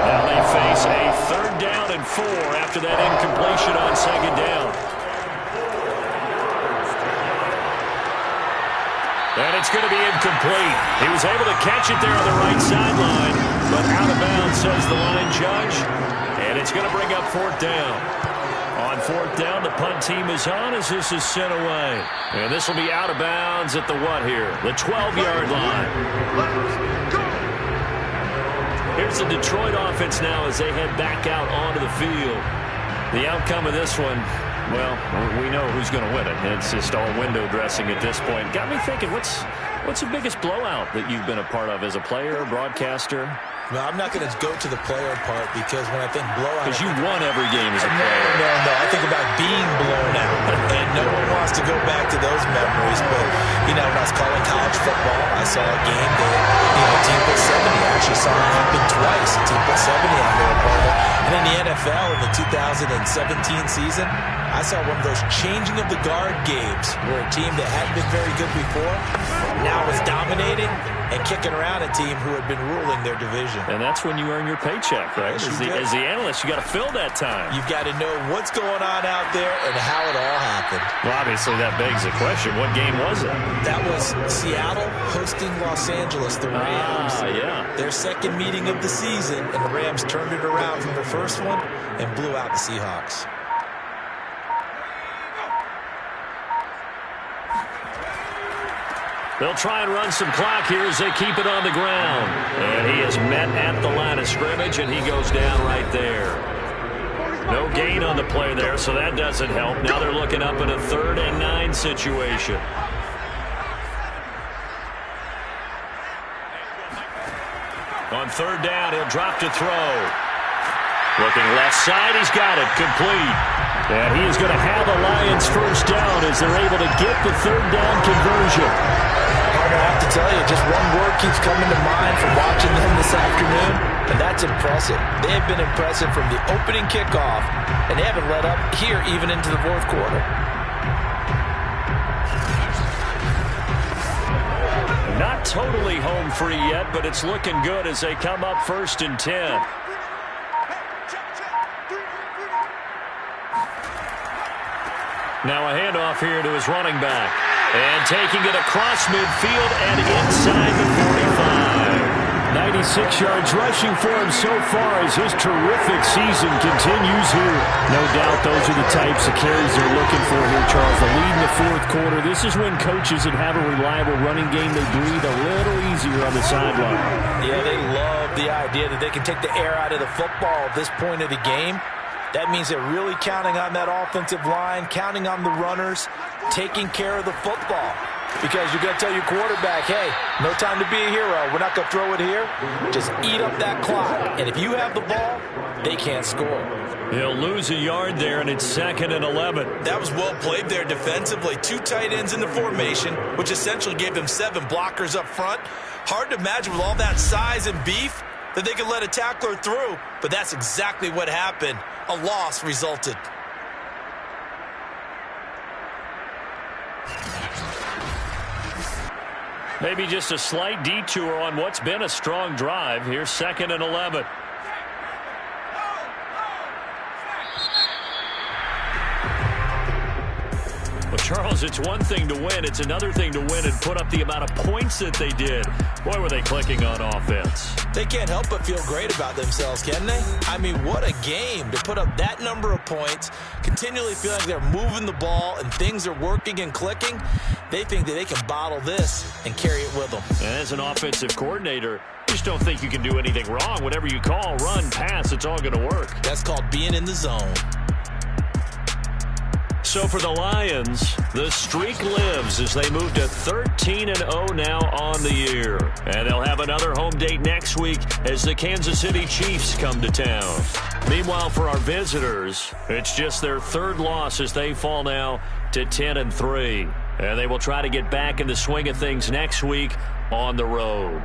Now they face a 3rd down and 4 after that incompletion on 2nd down. And it's going to be incomplete. He was able to catch it there on the right sideline, but out of bounds, says the line judge. And it's going to bring up 4th down. On 4th down, the punt team is on as this is sent away. And this will be out of bounds at the what here? The 12-yard line. Here's the Detroit offense now as they head back out onto the field. The outcome of this one, well, we know who's going to win it. It's just all window dressing at this point. Got me thinking, what's the biggest blowout that you've been a part of as a player, broadcaster? No, I'm not going to go to the player part because when I think blowout... Because you won every game as a player. No. I think about being blown out. And no one wants to go back to those memories. But, when I was calling college football, I saw a game that, a team put 70. I actually saw it happen twice. A team put 70 on their opponent. And in the NFL in the 2017 season, I saw one of those changing of the guard games where a team that hadn't been very good before now is dominating. and kicking around a team who had been ruling their division. And that's when you earn your paycheck, right? Yes, As the analyst, you got to fill that time. You've got to know what's going on out there and how it all happened. Well, obviously, that begs the question, what game was it? That was Seattle hosting Los Angeles, the Rams. Yeah. Their second meeting of the season, and the Rams turned it around from the first one and blew out the Seahawks. They'll try and run some clock here as they keep it on the ground. And he is met at the line of scrimmage, and he goes down right there. No gain on the play there, so that doesn't help. Now they're looking up in a 3rd and 9 situation. On 3rd down, he'll drop to throw. Looking left side, he's got it, complete. And he is going to have the Lions first down as they're able to get the 3rd down conversion. I have to tell you, just one word keeps coming to mind from watching them this afternoon, and that's impressive. They have been impressive from the opening kickoff, and they haven't let up here even into the 4th quarter. Not totally home free yet, but it's looking good as they come up 1st and 10. Now a handoff here to his running back. And taking it across midfield and inside the 45. 96 yards rushing for him so far as his terrific season continues here. No doubt those are the types of carries they're looking for here, Charles. The lead in the 4th quarter. This is when coaches that have a reliable running game, they breathe a little easier on the sideline. Yeah, they love the idea that they can take the air out of the football at this point of the game. That means they're really counting on that offensive line, counting on the runners, taking care of the football. Because you're going to tell your quarterback, hey, no time to be a hero. We're not going to throw it here. Just eat up that clock. And if you have the ball, they can't score. He'll lose a yard there, and it's 2nd and 11. That was well played there defensively. 2 tight ends in the formation, which essentially gave them 7 blockers up front. Hard to imagine with all that size and beef that they could let a tackler through. But that's exactly what happened. A loss resulted. Maybe just a slight detour on what's been a strong drive. Here's 2nd and 11. Well, Charles, it's one thing to win. It's another thing to win and put up the amount of points that they did. Boy, were they clicking on offense. They can't help but feel great about themselves, can they? I mean, what a game to put up that number of points, continually feeling like they're moving the ball and things are working and clicking. They think that they can bottle this and carry it with them. And as an offensive coordinator, you just don't think you can do anything wrong. Whatever you call, run, pass, it's all going to work. That's called being in the zone. So for the Lions, the streak lives as they move to 13-0 now on the year. And they'll have another home date next week as the Kansas City Chiefs come to town. Meanwhile, for our visitors, it's just their 3rd loss as they fall now to 10-3. And they will try to get back in the swing of things next week on the road.